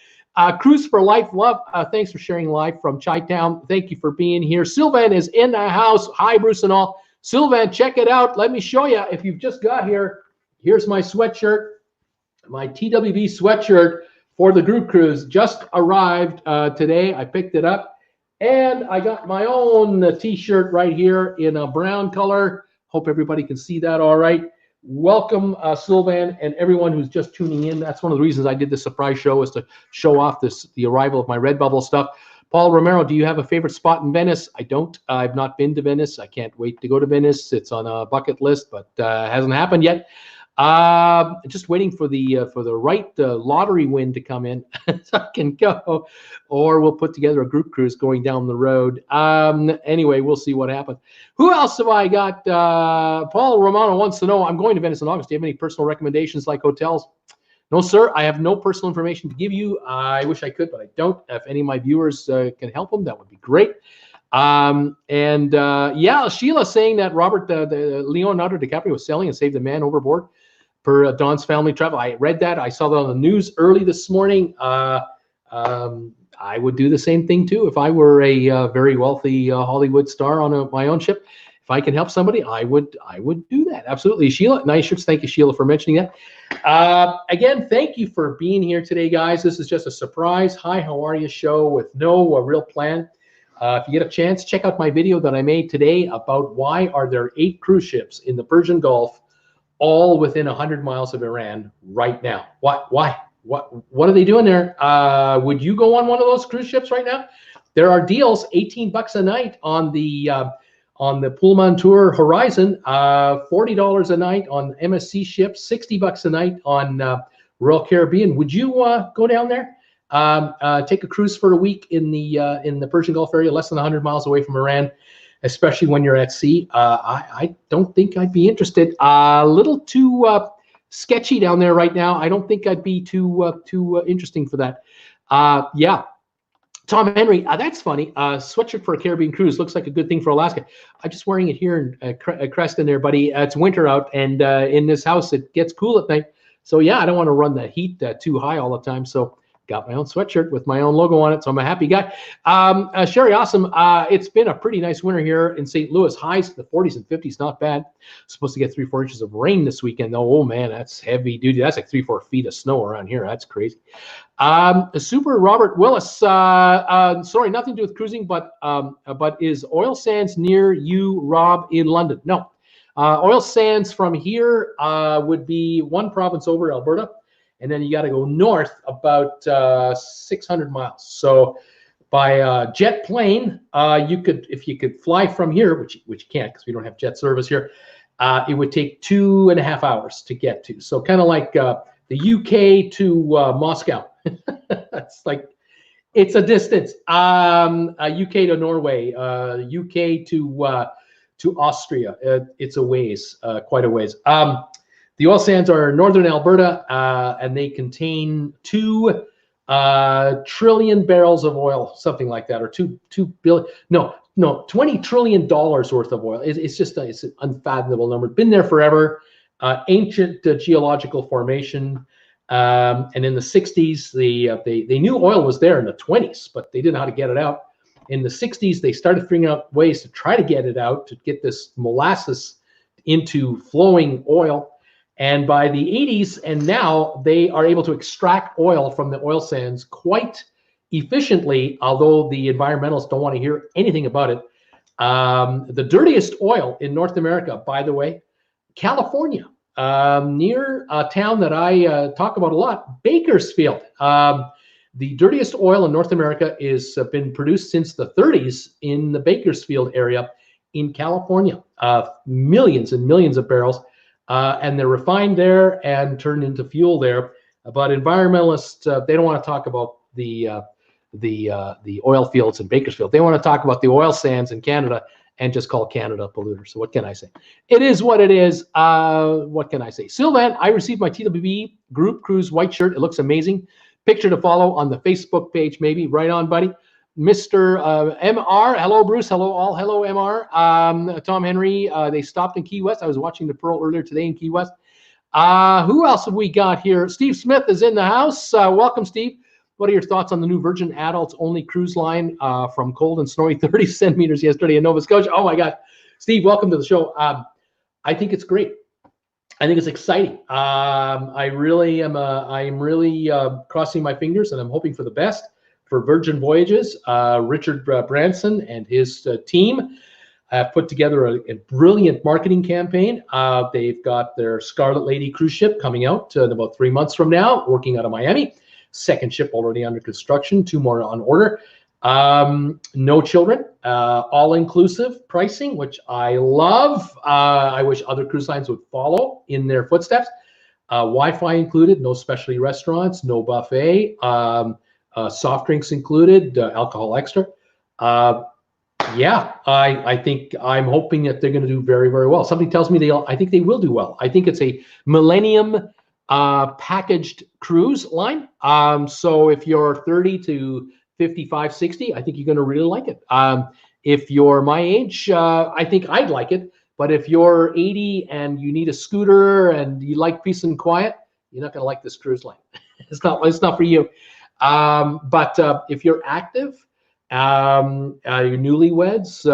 Cruise for Life Love, thanks for sharing live from Chi-Town. Thank you for being here. Sylvan is in the house. Hi, Bruce and all. Sylvan, check it out. Let me show you. If you've just got here, here's my sweatshirt, my TWB sweatshirt for the group cruise. Just arrived today. I picked it up. And I got my own T-shirt right here in a brown color. Hope everybody can see that all right. Welcome, Sylvan, and everyone who's just tuning in. That's one of the reasons I did this surprise show, is to show off the arrival of my RedBubble stuff. Paul Romero, do you have a favorite spot in Venice? I don't. I've not been to Venice. I can't wait to go to Venice. It's on a bucket list, but hasn't happened yet. Just waiting for the right lottery win to come in so I can go, or we'll put together a group cruise going down the road. Anyway, we'll see what happens. Who else have I got? Paul Romano wants to know, I'm going to Venice in August. Do you have any personal recommendations like hotels? No, sir. I have no personal information to give you. I wish I could, but I don't. If any of my viewers can help them, that would be great. Yeah, Sheila saying that Robert, the Leonardo DiCaprio was selling and saved the man overboard per Don's family travel. I read that. I saw that on the news early this morning. I would do the same thing too if I were a very wealthy Hollywood star on my own ship. If I can help somebody, I would do that. Absolutely. Sheila, nice shirts. Thank you, Sheila, for mentioning that. Again, thank you for being here today, guys. This is just a surprise. Hi, how are you show with no real plan. If you get a chance, check out my video that I made today about why are there 8 cruise ships in the Persian Gulf all within 100 miles of Iran right now. Why? What are they doing there? Would you go on one of those cruise ships right now? There are deals, $18 a night on the Pullman Tour Horizon, $40 a night on MSC ships, $60 a night on Royal Caribbean. Would you go down there? Take a cruise for a week in the Persian Gulf area, less than 100 miles away from Iran, especially when you're at sea. I don't think I'd be interested. A little too sketchy down there right now. I don't think I'd be too interesting for that. Yeah. Tom Henry, that's funny. Sweatshirt for a Caribbean cruise looks like a good thing for Alaska. I'm just wearing it here in Creston there, buddy. It's winter out, and in this house it gets cool at night. So yeah, I don't want to run the heat too high all the time. So got my own sweatshirt with my own logo on it, so I'm a happy guy. Sherry, awesome. It's been a pretty nice winter here in St. Louis. Highs in the 40s and 50s, not bad. Supposed to get 3-4 inches of rain this weekend, though. Oh man, that's heavy duty. That's like 3-4 feet of snow around here. That's crazy. Super Robert Willis. Sorry, nothing to do with cruising, but is oil sands near you, Rob, in London? No. Oil sands from here would be one province over, Alberta. And then you got to go north about 600 miles. So by jet plane, you could, if you could fly from here, which you can't because we don't have jet service here, it would take 2.5 hours to get to. So kind of like the UK to Moscow. That's like, it's a distance. UK to Norway, UK to Austria. It's a ways, quite a ways. The oil sands are northern Alberta, and they contain 2 trillion barrels of oil, something like that, or 2 billion. No, $20 trillion worth of oil. It's just it's an unfathomable number. Been there forever. Ancient geological formation. And in the 60s, they knew oil was there in the 20s, but they didn't know how to get it out. In the 60s, they started figuring out ways to try to get it out, to get this molasses into flowing oil. And by the 80s and now, they are able to extract oil from the oil sands quite efficiently, although the environmentalists don't want to hear anything about it. The dirtiest oil in North America, by the way, California, near a town that I talk about a lot, Bakersfield. The dirtiest oil in North America is been produced since the 30s in the Bakersfield area in California. Millions and millions of barrels. And they're refined there and turned into fuel there. But environmentalists, they don't want to talk about the oil fields in Bakersfield. They want to talk about the oil sands in Canada and just call Canada a polluter. So what can I say? It is what it is. What can I say? Sylvan, I received my TWB group cruise white shirt. It looks amazing. Picture to follow on the Facebook page, maybe. Right on, buddy. Mr. MR, hello, Bruce. Hello, all. Hello, MR. Tom Henry, they stopped in Key West. I was watching the Pearl earlier today in Key West. Who else have we got here? Steve Smith is in the house. Welcome, Steve. What are your thoughts on the new Virgin Adults Only cruise line from cold and snowy 30 centimeters yesterday in Nova Scotia? Oh, my God. Steve, welcome to the show. I think it's great. I think it's exciting. I really am. I'm really crossing my fingers, and I'm hoping for the best for Virgin Voyages. Richard Branson and his team have put together a brilliant marketing campaign. They've got their Scarlet Lady cruise ship coming out in about 3 months from now, working out of Miami. Second ship already under construction, 2 more on order. No children, all-inclusive pricing, which I love. I wish other cruise lines would follow in their footsteps. Wi-Fi included, no specialty restaurants, no buffet, soft drinks included, alcohol extra. Yeah, I think I'm hoping that they're going to do very, very well. Something tells me I think they will do well. I think it's a millennium packaged cruise line. So if you're 30 to 55, 60, I think you're going to really like it. If you're my age, I think I'd like it. But if you're 80 and you need a scooter and you like peace and quiet, you're not going to like this cruise line. It's not for you. But if you're active, you're newlyweds,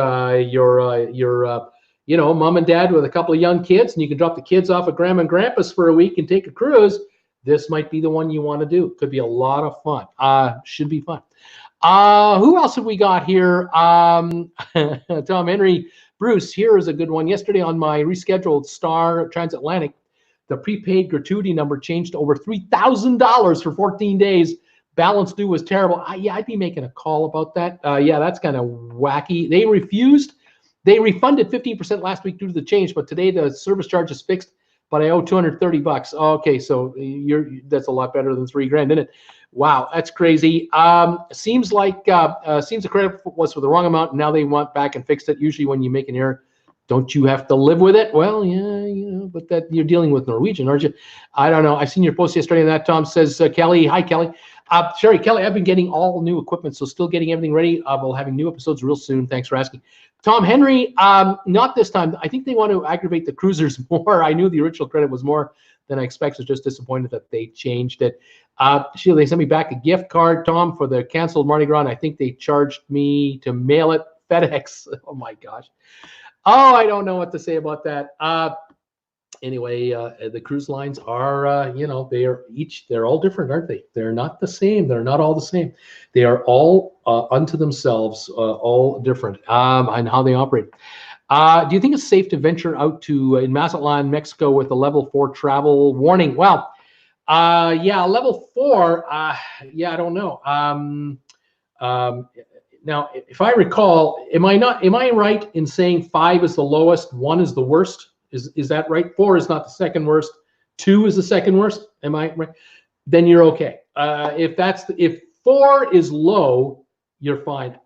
you're mom and dad with a couple of young kids, and you can drop the kids off at grandma and grandpa's for a week and take a cruise, this might be the one you want to do. Could be a lot of fun. Should be fun. Who else have we got here? Tom Henry. Bruce, here is a good one. Yesterday on my rescheduled Star Transatlantic, the prepaid gratuity number changed to over $3,000 for 14 days. Balance due was terrible. Yeah, I'd be making a call about that. Yeah, that's kind of wacky. They refunded 15% last week due to the change, but today the service charge is fixed, but I owe $230. Okay, so that's a lot better than $3,000, isn't it? Wow, that's crazy. Seems like the credit was for the wrong amount, and now they want back and fixed it. Usually when you make an error, don't you have to live with it? Well, yeah, but that you're dealing with Norwegian, aren't you? I don't know. I seen your post yesterday on that. Tom says, Kelly, hi, Kelly. Sherry, Kelly, I've been getting all new equipment, so still getting everything ready. We'll having new episodes real soon. Thanks for asking. Tom Henry, not this time. I think they want to aggravate the cruisers more. I knew the original credit was more than I expected. Just disappointed that they changed it. Sheila, they sent me back a gift card, Tom, for the canceled Mardi Gras. I think they charged me to mail it FedEx. Oh my gosh. Oh, I don't know what to say about that. Anyway, the cruise lines are, they're all different, aren't they? They're not the same. They're not all the same. They are all unto themselves, all different on how they operate. Do you think it's safe to venture out in Mazatlan, Mexico with a level 4 travel warning? Well, yeah, level 4, yeah, I don't know. Now, if I recall, am I right in saying 5 is the lowest, 1 is the worst? Is that right? 4 is not the second worst. 2 is the second worst. Am I right? Then you're okay. If 4 is low, you're fine.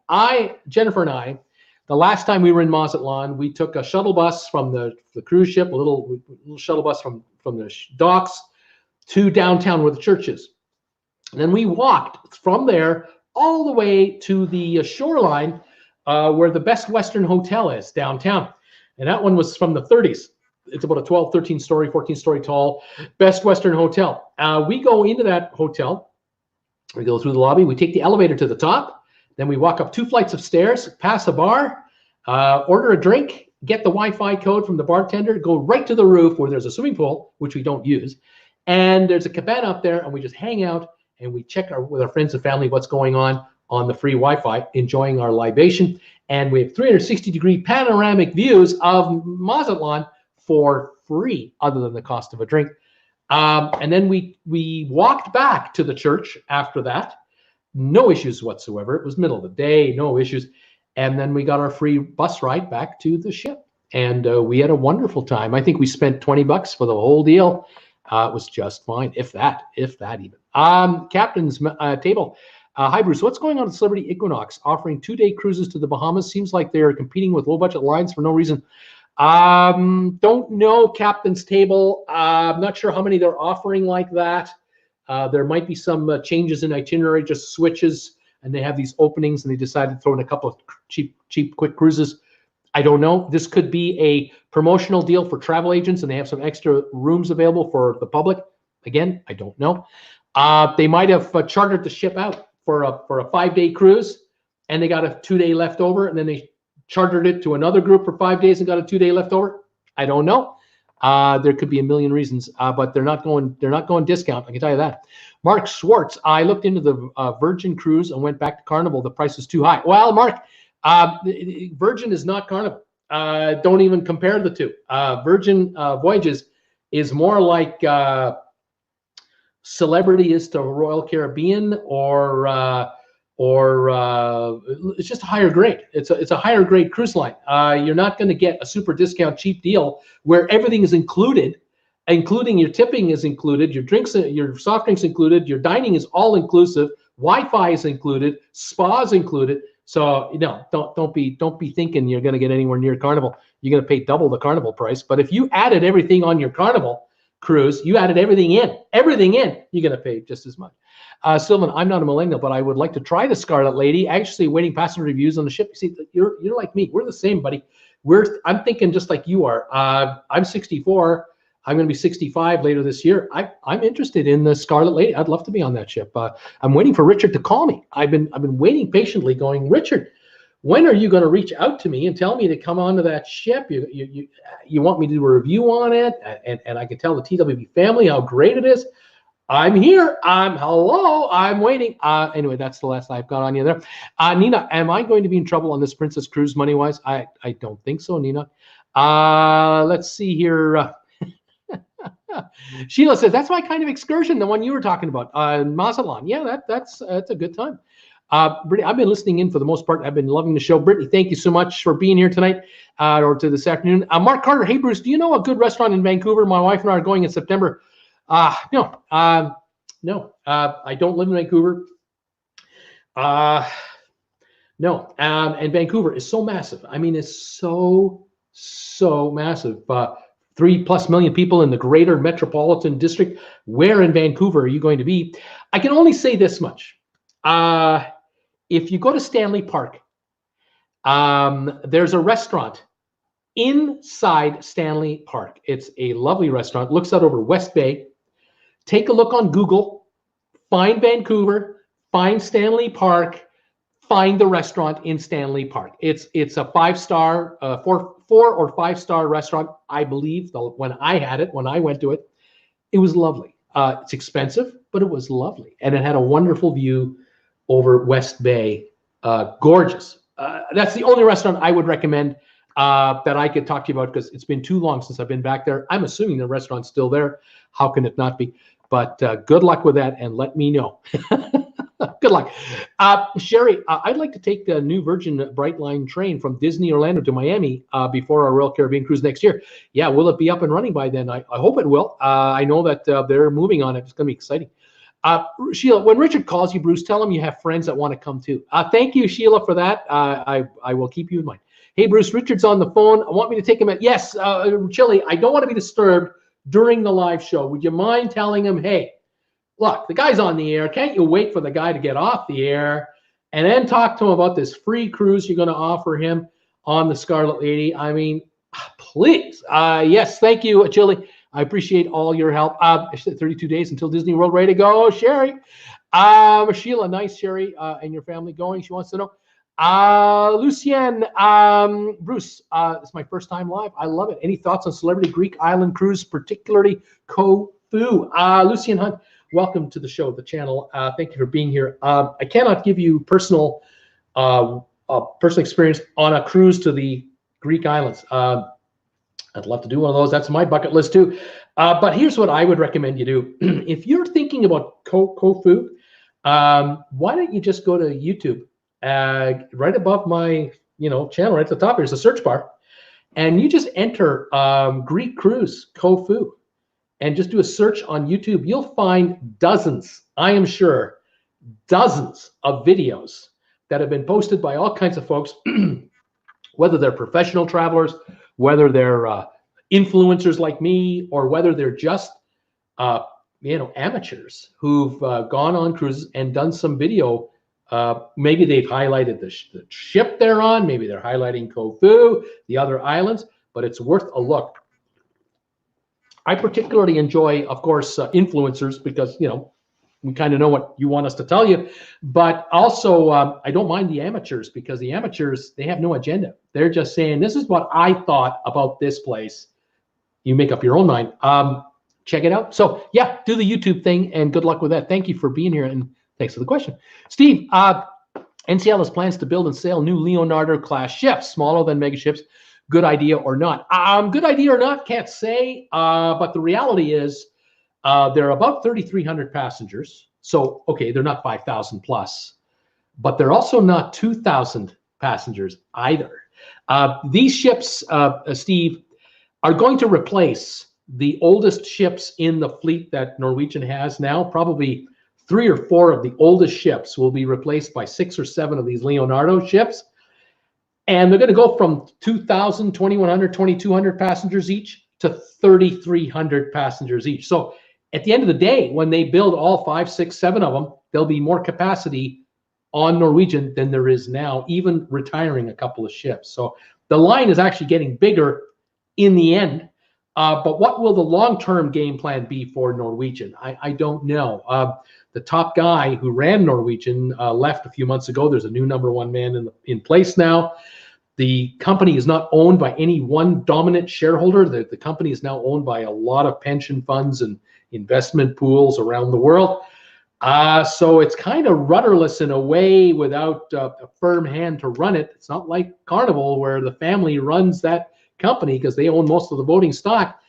Jennifer and I, the last time we were in Mazatlan, we took a shuttle bus from the cruise ship, a little shuttle bus from the docks to downtown where the church is. And then we walked from there all the way to the shoreline where the Best Western Hotel is downtown. And that one was from the 30s. It's about a 12, 13-story, 14-story tall Best Western Hotel. We go into that hotel. We go through the lobby. We take the elevator to the top. Then we walk up 2 flights of stairs, pass a bar, order a drink, get the Wi-Fi code from the bartender, go right to the roof where there's a swimming pool, which we don't use. And there's a cabana up there, and we just hang out, and we check with our friends and family what's going on the free Wi-Fi, enjoying our libation. And we have 360-degree panoramic views of Mazatlan for free, other than the cost of a drink. And then we walked back to the church after that. No issues whatsoever. It was middle of the day, no issues. And then we got our free bus ride back to the ship. And we had a wonderful time. I think we spent $20 for the whole deal. It was just fine, if that even. Captain's table. Hi, Bruce. What's going on with Celebrity Equinox offering 2-day cruises to the Bahamas? Seems like they're competing with low-budget lines for no reason. Don't know, Captain's Table. I'm not sure how many they're offering like that. There might be some changes in itinerary, just switches, and they have these openings, and they decided to throw in a couple of cheap, quick cruises. I don't know. This could be a promotional deal for travel agents, and they have some extra rooms available for the public. Again, I don't know. They might have chartered the ship out for a 5-day cruise, and they got a 2-day left over, and then they chartered it to another group for 5 days and got a 2-day left over. I don't know. There could be a million reasons, but they're not going discount. I can tell you that. Mark Schwartz, I looked into the Virgin cruise and went back to Carnival. The price is too high. Well, Mark, Virgin is not Carnival. Don't even compare the two. Virgin Voyages is more like Celebrity is to Royal Caribbean, or or it's just a higher grade. It's a higher grade cruise line. You're not going to get a super discount cheap deal where everything is included, including your tipping is included, your drinks, your soft drinks included, your dining is all inclusive, Wi-Fi is included, spas included. So don't be thinking you're going to get anywhere near Carnival. You're going to pay double the Carnival price. But if you added everything on your Carnival cruise, you added everything in, you're going to pay just as much. Sylvan, I'm not a millennial, but I would like to try the Scarlet Lady. Actually, waiting passenger reviews on the ship. See, you're like me. We're the same, buddy. I'm thinking just like you are. I'm 64. I'm going to be 65 later this year. I'm interested in the Scarlet Lady. I'd love to be on that ship. I'm waiting for Richard to call me. I've been waiting patiently, going, Richard, when are you going to reach out to me and tell me to come onto that ship? You want me to do a review on it, and I can tell the TWB family how great it is. I'm here. Hello. I'm waiting. Anyway, that's the last I've got on you there. Nina, am I going to be in trouble on this Princess Cruise money-wise? I don't think so, Nina. Let's see here. Sheila says, that's my kind of excursion, the one you were talking about. Mazatlan. Yeah, that's a good time. Brittany, I've been listening in for the most part. I've been loving the show. Brittany, thank you so much for being here tonight or to this afternoon. Mark Carter, hey, Bruce, do you know a good restaurant in Vancouver? My wife and I are going in September. No, I don't live in Vancouver. No, and Vancouver is so massive. I mean, it's so massive. 3+ million people in the greater metropolitan district. Where in Vancouver are you going to be? I can only say this much. If you go to Stanley Park, there's a restaurant inside Stanley Park. It's a lovely restaurant. Looks out over West Bay. Take a look on Google. Find Vancouver. Find Stanley Park. Find the restaurant in Stanley Park. It's a 5-star, 4 or 5-star restaurant, I believe. When I went to it, it was lovely. It's expensive, but it was lovely, and it had a wonderful view over West Bay. Gorgeous. That's the only restaurant I would recommend that I could talk to you about, because it's been too long since I've been back there. I'm assuming the restaurant's still there. How can it not be? But good luck with that, and let me know. Good luck. Sherry, I'd like to take the new Virgin Brightline train from Disney Orlando to Miami before our Royal Caribbean cruise next year. Yeah, will it be up and running by then? I hope it will. I know that they're moving on it. It's going to be exciting. Sheila, when Richard calls you, Bruce, tell him you have friends that want to come too. Thank you, Sheila, for that. I will keep you in mind. Hey, Bruce, Richard's on the phone. I want me to take him at, yes, Chili, I don't want to be disturbed during the live show. Would you mind telling him, hey, look, the guy's on the air. Can't you wait for the guy to get off the air and then talk to him about this free cruise you're going to offer him on the Scarlet Lady? I mean, please. Yes, thank you, Chili. I appreciate all your help. 32 days until Disney World. Ready to go, Sherry. Sheila, nice, Sherry, and your family going. She wants to know. Lucien, Bruce, it's my first time live. I love it. Any thoughts on Celebrity Greek Island Cruise, particularly Corfu? Lucien Hunt, welcome to the show, the channel. Thank you for being here. I cannot give you personal experience on a cruise to the Greek islands. I'd love to do one of those. That's my bucket list too. But here's what I would recommend you do. If you're thinking about Corfu, why don't you just go to YouTube? Right above my channel, right at the top, there's a search bar, and you just enter Greek cruise Corfu, and just do a search on YouTube. You'll find dozens, I am sure, dozens of videos that have been posted by all kinds of folks, whether they're professional travelers, whether they're influencers like me, or whether they're just amateurs who've gone on cruises and done some video. Maybe they've highlighted the ship they're on. Maybe they're highlighting Corfu, the other islands, but it's worth a look. I particularly enjoy, of course, influencers, because, we kind of know what you want us to tell you, but also I don't mind the amateurs, because the amateurs, they have no agenda. They're just saying, this is what I thought about this place. You make up your own mind. Check it out. So yeah, do the YouTube thing, and good luck with that. Thank you for being here, and thanks for the question. Steve, NCL has plans to build and sail new Leonardo class ships, smaller than mega ships. Good idea or not? Good idea or not, can't say. But the reality is they're about 3,300 passengers. So, okay, they're not 5,000 plus. but they're also not 2,000 passengers either. These ships, Steve, are going to replace the oldest ships in the fleet that Norwegian has now. Probably 3 or 4 of the oldest ships will be replaced by 6 or 7 of these Leonardo ships. And they're going to go from 2,000, 2,100, 2,200 passengers each to 3,300 passengers each. So at the end of the day, when they build all 5, 6, 7 of them, there'll be more capacity on Norwegian than there is now, even retiring a couple of ships. So the line is actually getting bigger in the end. But what will the long-term game plan be for Norwegian? I don't know. The top guy who ran Norwegian left a few months ago. There's a new #1 man in place now. The company is not owned by any one dominant shareholder. The company is now owned by a lot of pension funds and investment pools around the world. So it's kind of rudderless in a way without a firm hand to run it. It's not like Carnival where the family runs that company because they own most of the voting stock.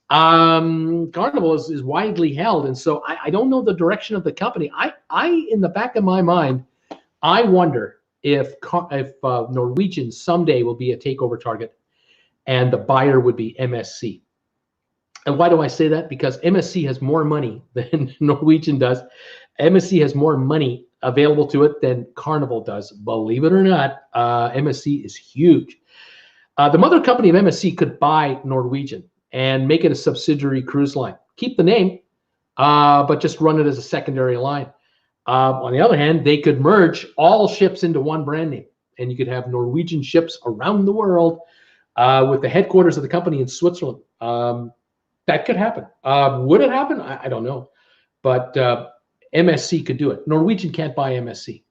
Carnival is widely held, and so I don't know the direction of the company. I in the back of my mind, I wonder if Norwegian someday will be a takeover target, and the buyer would be MSC. And why do I say that? Because MSC has more money than Norwegian does. MSC has more money available to it than Carnival does. Believe it or not, MSC is huge. The mother company of MSC could buy Norwegian and make it a subsidiary cruise line. Keep the name, but just run it as a secondary line. On the other hand, they could merge all ships into one brand name, and you could have Norwegian ships around the world with the headquarters of the company in Switzerland. That could happen. Would it happen? I don't know. But MSC could do it. Norwegian can't buy MSC.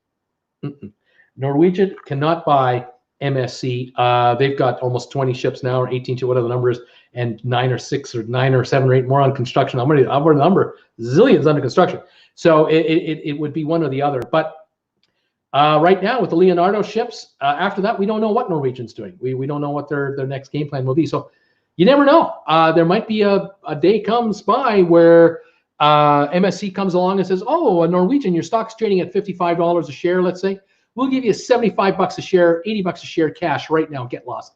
Norwegian cannot buy MSC. They've got almost 20 ships now, or 18 to whatever the number is, and 9 or 6 or 9 or 7 or 8 more on construction. I'm going to number zillions under construction. So it would be one or the other. But right now with the Leonardo ships, after that, we don't know what Norwegian's doing. We don't know what their next game plan will be. So you never know. There might be a day comes by where MSC comes along and says, oh, a Norwegian, your stock's trading at $55 a share, let's say. We'll give you $75 a share, $80 a share cash right now, get lost.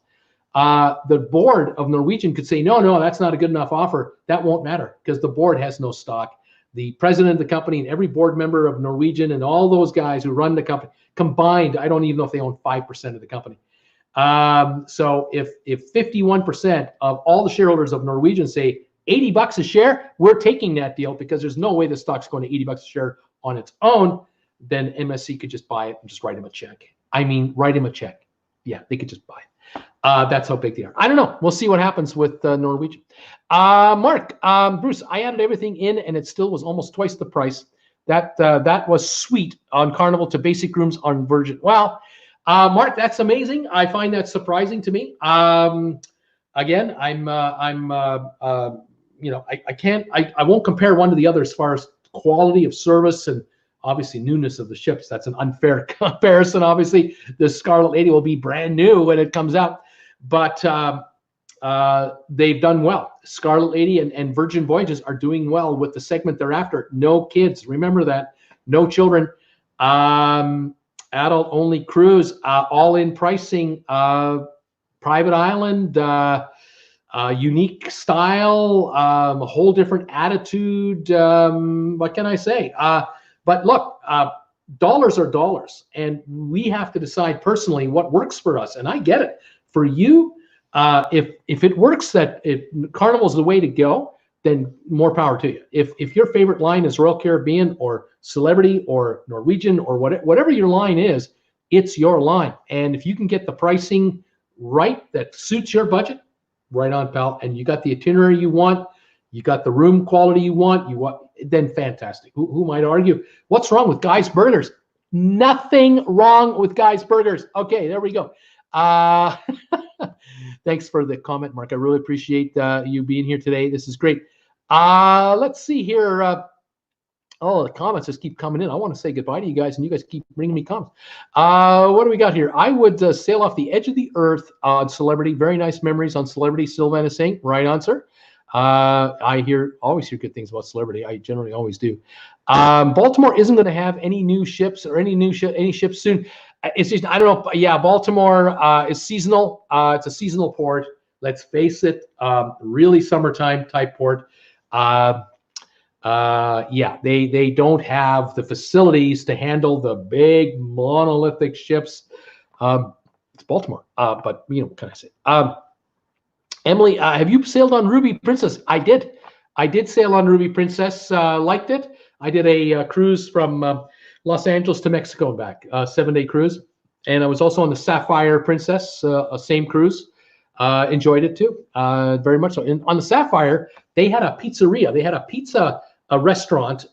The board of Norwegian could say, no, that's not a good enough offer. That won't matter because the board has no stock. The president of the company and every board member of Norwegian and all those guys who run the company combined, I don't even know if they own 5% of the company. So if 51% of all the shareholders of Norwegian say $80 a share, we're taking that deal because there's no way the stock's going to $80 a share on its own, then MSC could just buy it and just write him a check. I mean, write him a check. Yeah, they could just buy it. That's how big they are. I don't know. We'll see what happens with Norwegian. Mark, Bruce, I added everything in and it still was almost twice the price. That was sweet on Carnival to basic rooms on Virgin. Well, Mark, that's amazing. I find that surprising to me. Again, I won't compare one to the other as far as quality of service and obviously newness of the ships. That's an unfair comparison. Obviously, the Scarlet Lady will be brand new when it comes out, but they've done well. Scarlet Lady and Virgin Voyages are doing well with the segment they're after. No kids. Remember that. No children. Adult only cruise. All in pricing. Private island. Unique style. A whole different attitude. What can I say? But look, dollars are dollars, and we have to decide personally what works for us. And I get it. For you, if it works that Carnival is the way to go, then more power to you. If your favorite line is Royal Caribbean or Celebrity or Norwegian or whatever your line is, it's your line. And if you can get the pricing right that suits your budget, right on, pal. And you got the itinerary you want, you got the room quality you want, then fantastic. Who might argue? What's wrong with Guy's Burgers? Nothing wrong with Guy's Burgers. Okay, there we go. Thanks for the comment, Mark. I really appreciate you being here today. This is great. Let's see here. The comments just keep coming in. I want to say goodbye to you guys, and you guys keep bringing me comments. What do we got here? I would sail off the edge of the earth on Celebrity. Very nice memories on Celebrity. Sylvan is saying, right on, sir. I always hear good things about Celebrity. I generally always do. Baltimore isn't going to have any new ships or any ships soon. It's just, I don't know. Yeah, Baltimore is seasonal. It's a seasonal port. Let's face it, really summertime type port. Yeah, they don't have the facilities to handle the big monolithic ships. It's Baltimore, but what can I say? Emily, have you sailed on Ruby Princess? I did. I did sail on Ruby Princess. Liked it. I did a cruise from Los Angeles to Mexico and back, 7-day cruise. And I was also on the Sapphire Princess, same cruise. Enjoyed it too, very much so. And on the Sapphire, they had a pizzeria. They had a restaurant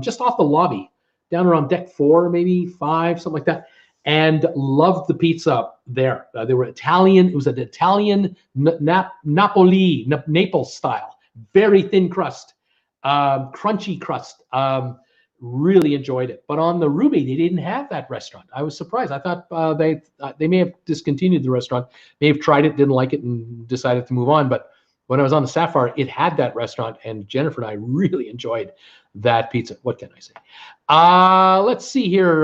just off the lobby, down around deck 4, maybe 5, something like that. And loved the pizza there. They were Italian. It was an Italian Naples style, very thin crust, crunchy crust. Really enjoyed it. But on the Ruby, they didn't have that restaurant. I was surprised. I thought they may have discontinued the restaurant, may have tried it, didn't like it, and decided to move on. But when I was on the Sapphire, it had that restaurant, and Jennifer and I really enjoyed that pizza. What can I say? Let's see here.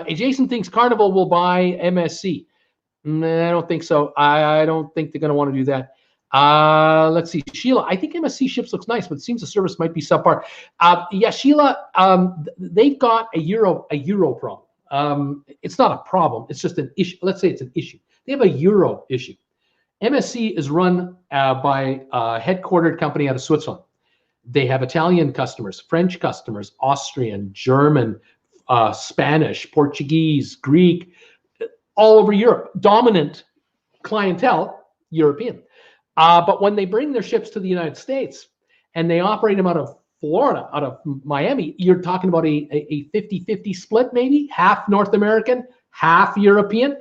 Jason thinks Carnival will buy MSC. I don't think so. I don't think they're going to want to do that. Let's see, Sheila. I think MSC ships looks nice, but it seems the service might be subpar. Yeah, Sheila. They've got a euro problem. It's not a problem. It's just an issue. Let's say it's an issue. They have a euro issue. MSC is run by a headquartered company out of Switzerland. They have Italian customers, French customers, Austrian, German, Spanish, Portuguese, Greek, all over Europe. Dominant clientele, European. But when they bring their ships to the United States and they operate them out of Florida, out of Miami, you're talking about a 50-50 split, maybe half North American, half European.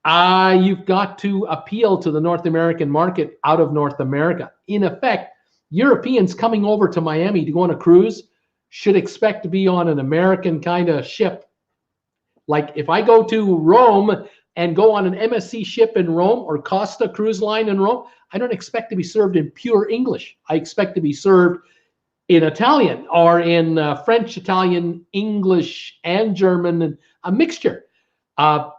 You've got to appeal to the North American market out of North America. In effect, Europeans coming over to Miami to go on a cruise should expect to be on an American kind of ship. Like if I go to Rome and go on an MSC ship in Rome or Costa Cruise Line in Rome, I don't expect to be served in pure English. I expect to be served in Italian or in French, Italian, English, and German, and a mixture. But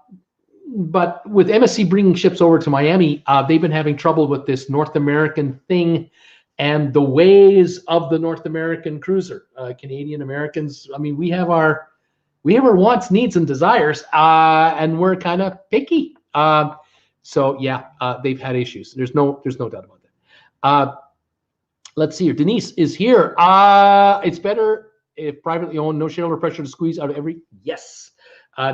with MSC bringing ships over to Miami, they've been having trouble with this North American thing and the ways of the North American cruiser. Canadian Americans, I mean, we have our wants, needs, and desires, and we're kind of picky. So yeah, they've had issues. There's no doubt about that. Let's see here. Denise is here. It's better if privately owned, no shareholder pressure to squeeze out of every. Yes,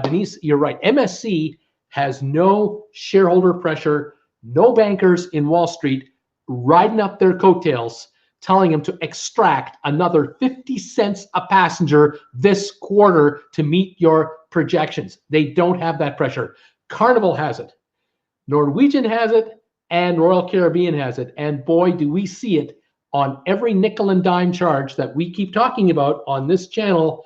Denise, you're right. MSC has no shareholder pressure, no bankers in Wall Street riding up their coattails, telling them to extract another 50 cents a passenger this quarter to meet your projections. They don't have that pressure. Carnival has it. Norwegian has it, and Royal Caribbean has it. And boy, do we see it on every nickel and dime charge that we keep talking about on this channel.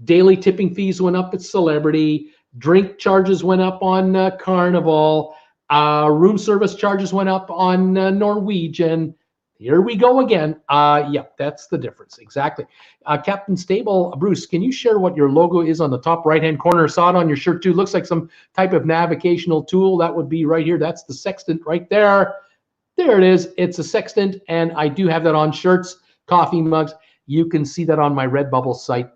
Daily tipping fees went up at Celebrity. Drink charges went up on Carnival. Room service charges went up on Norwegian. Here we go again. Yeah, that's the difference. Exactly. Captain Stable, Bruce, can you share what your logo is on the top right-hand corner? Saw it on your shirt too. Looks like some type of navigational tool. That would be right here. That's the sextant right there. There it is. It's a sextant, and I do have that on shirts, coffee mugs. You can see that on my RedBubble site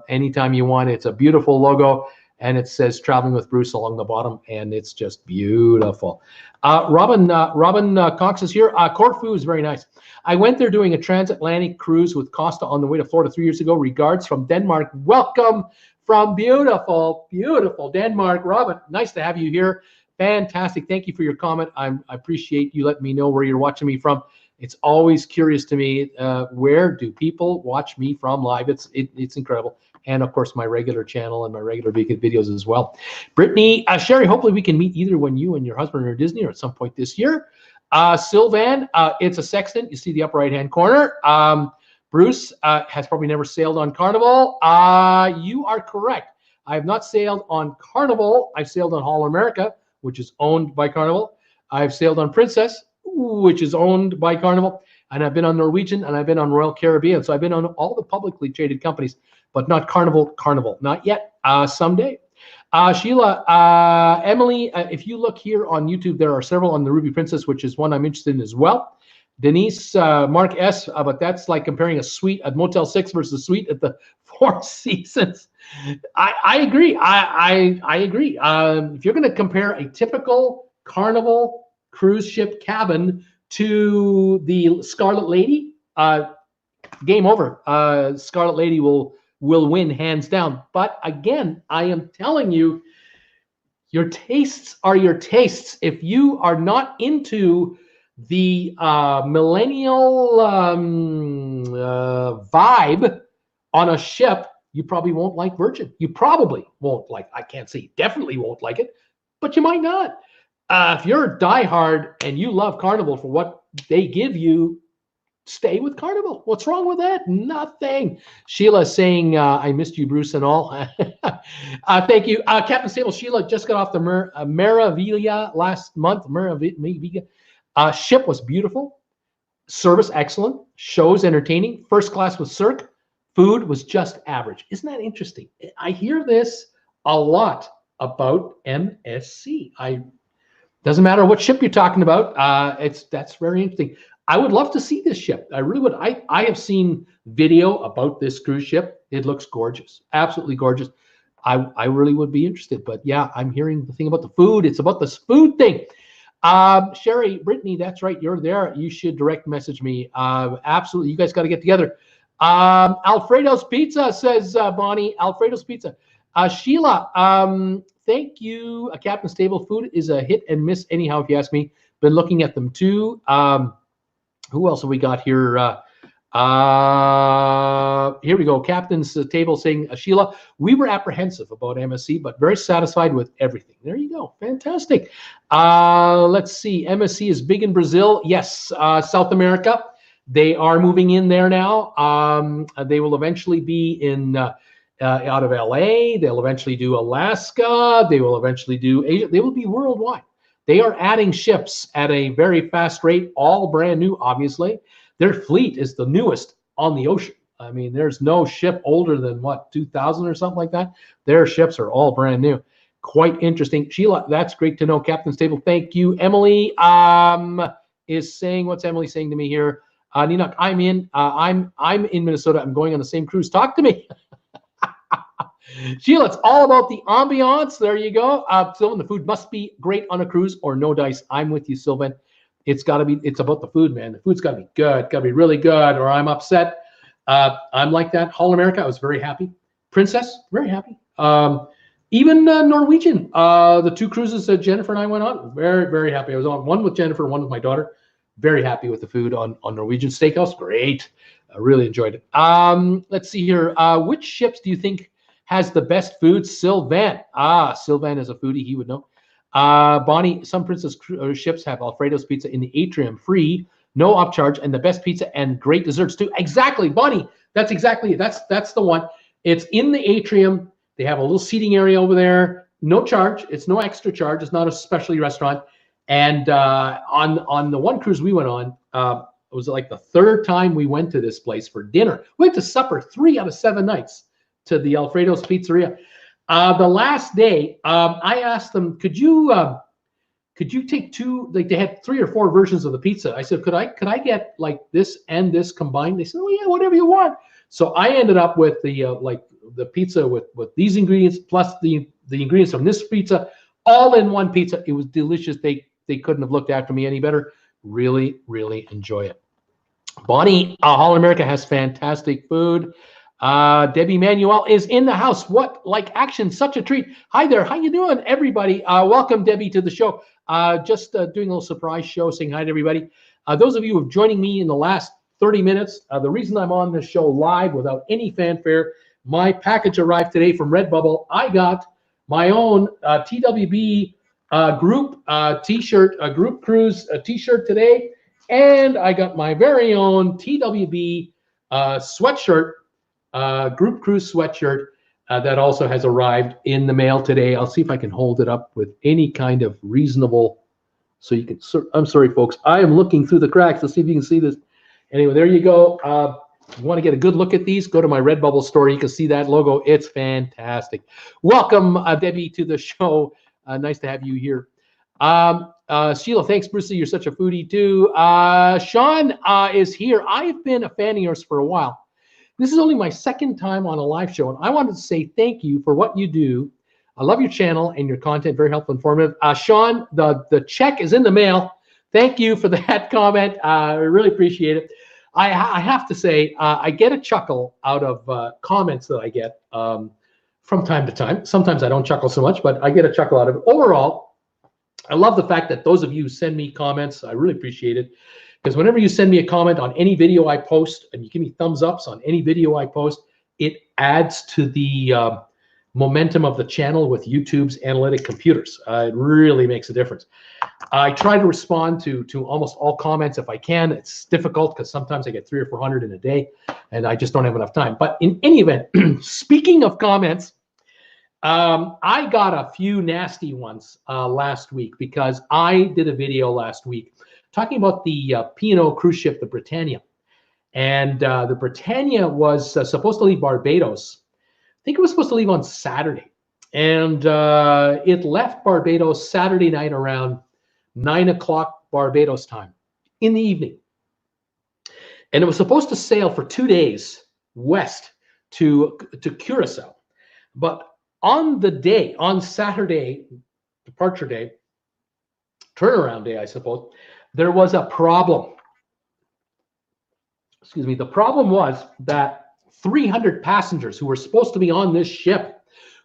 anytime you want. It's a beautiful logo, and it says Traveling with Bruce along the bottom, and it's just beautiful. Robin Cox is here. Corfu is very nice. I went there doing a transatlantic cruise with Costa on the way to Florida 3 years ago. Regards from Denmark. Welcome from beautiful, beautiful Denmark. Robin, nice to have you here. Fantastic. Thank you for your comment. I appreciate you letting me know where you're watching me from. It's always curious to me, where do people watch me from live? It's incredible. And of course, my regular channel and my regular videos as well. Brittany, Sherry, hopefully we can meet either when you and your husband are Disney or at some point this year. Sylvan, it's a sextant. You see the upper right-hand corner. Bruce has probably never sailed on Carnival. You are correct. I have not sailed on Carnival. I've sailed on All America, which is owned by Carnival. I've sailed on Princess, which is owned by Carnival. And I've been on Norwegian, and I've been on Royal Caribbean. So I've been on all the publicly traded companies, but not Carnival. Not yet. Someday. Sheila, Emily, if you look here on YouTube, there are several on the Ruby Princess, which is one I'm interested in as well. Denise, Mark S, but that's like comparing a suite at Motel 6 versus a suite at the Four Seasons. I agree. I agree. If you're going to compare a typical Carnival cruise ship cabin to the Scarlet Lady, game over. Scarlet Lady will win hands down. But again, I am telling you, your tastes are your tastes. If you are not into the millennial vibe on a ship, you probably won't like Virgin. You probably won't like, I can't say definitely won't like it, but you might not. If you're a diehard and you love Carnival for what they give you, stay with Carnival. What's wrong with that? Nothing. Sheila saying, I missed you, Bruce, and all. Thank you. Captain Stable, Sheila just got off the Meraviglia last month. Meraviglia. Ship was beautiful. Service excellent. Shows entertaining. First class with Cirque. Food was just average. Isn't that interesting? I hear this a lot about MSC. Doesn't matter what ship you're talking about. That's very interesting. I would love to see this ship. I really would. I have seen video about this cruise ship. It looks gorgeous, absolutely gorgeous. I really would be interested. But yeah, I'm hearing the thing about the food. It's about this food thing. Sherry, Brittany, that's right. You're there. You should direct message me. Absolutely. You guys got to get together. Alfredo's Pizza, says Bonnie. Alfredo's Pizza. Sheila, thank you. Captain Stable, food is a hit and miss anyhow, if you ask me. Been looking at them too. Who else have we got here? Here we go. Captain's Table saying, Sheila, we were apprehensive about MSC, but very satisfied with everything. There you go. Fantastic. Let's see. MSC is big in Brazil. Yes. South America. They are moving in there now. They will eventually be in out of LA. They'll eventually do Alaska. They will eventually do Asia. They will be worldwide. They are adding ships at a very fast rate, all brand new, obviously. Their fleet is the newest on the ocean. I mean, there's no ship older than, what, 2000 or something like that? Their ships are all brand new. Quite interesting. Sheila, that's great to know. Captain Stable, thank you. Emily is saying, what's Emily saying to me here? Ninok, I'm in Minnesota. I'm going on the same cruise. Talk to me. Sheila, it's all about the ambiance. There you go. Sylvan, the food must be great on a cruise or no dice. I'm with you, Sylvan. It's about the food, man. The food's got to be good. Got to be really good or I'm upset. I'm like that. Hall America, I was very happy. Princess, very happy. Even Norwegian, the two cruises that Jennifer and I went on, very, very happy. I was on one with Jennifer, one with my daughter. Very happy with the food on Norwegian Steakhouse. Great. I really enjoyed it. Let's see here. Which ships do you think has the best food? Sylvan. Sylvan is a foodie. He would know. Bonnie, some Princess ships have Alfredo's Pizza in the atrium, free, no upcharge, and the best pizza and great desserts too. Exactly, Bonnie. That's exactly it. That's the one. It's in the atrium. They have a little seating area over there. No charge. It's no extra charge. It's not a specialty restaurant. And on the one cruise we went on, it was like the third time we went to this place for dinner. We went to supper 3 out of 7 nights to the Alfredo's Pizzeria. The last day, I asked them, could you take 2? Like they had 3 or 4 versions of the pizza. I said, could I get like this and this combined? They said, oh yeah, whatever you want. So I ended up with the pizza with these ingredients plus the ingredients from this pizza, all in one pizza. It was delicious. They couldn't have looked after me any better. Really, really enjoy it. Bonnie, Hall America has fantastic food. Debbie Manuel is in the house. What like action? Such a treat. Hi there. How you doing, everybody? Welcome, Debbie, to the show. Just doing a little surprise show, saying hi to everybody. Those of you who have joining me in the last 30 minutes, the reason I'm on this show live without any fanfare, my package arrived today from RedBubble. I got my own TWB group T-shirt, group cruise T-shirt today, and I got my very own TWB sweatshirt. Group cruise sweatshirt that also has arrived in the mail today. I'll see if I can hold it up with any kind of reasonable so you can. I'm sorry, folks. I am looking through the cracks to see if you can see this. Anyway, there you go. If you want to get a good look at these, go to my RedBubble store. You can see that logo. It's fantastic. Welcome, Debbie, to the show. Nice to have you here. Sheila, thanks, Brucey. You're such a foodie too. Sean is here. I've been a fan of yours for a while. This is only my second time on a live show, and I wanted to say thank you for what you do. I love your channel and your content, very helpful, informative. Sean, the check is in the mail. Thank you for that comment. I really appreciate it. I have to say, I get a chuckle out of comments that I get from time to time. Sometimes I don't chuckle so much, but I get a chuckle out of it. Overall, I love the fact that those of you who send me comments, I really appreciate it. Because whenever you send me a comment on any video I post, and you give me thumbs ups on any video I post, it adds to the momentum of the channel with YouTube's analytic computers. It really makes a difference. I try to respond to almost all comments if I can. It's difficult because sometimes I get 300 or 400 in a day, and I just don't have enough time. But in any event, speaking of comments, I got a few nasty ones last week because I did a video last week talking about the P&O cruise ship, the Britannia. And the Britannia was supposed to leave Barbados. I think it was supposed to leave on Saturday. And it left Barbados Saturday night around 9 o'clock Barbados time in the evening. And it was supposed to sail for 2 days west to Curacao. But on the day, on Saturday, departure day, turnaround day, I suppose, there was a problem. Excuse me. The problem was that 300 passengers who were supposed to be on this ship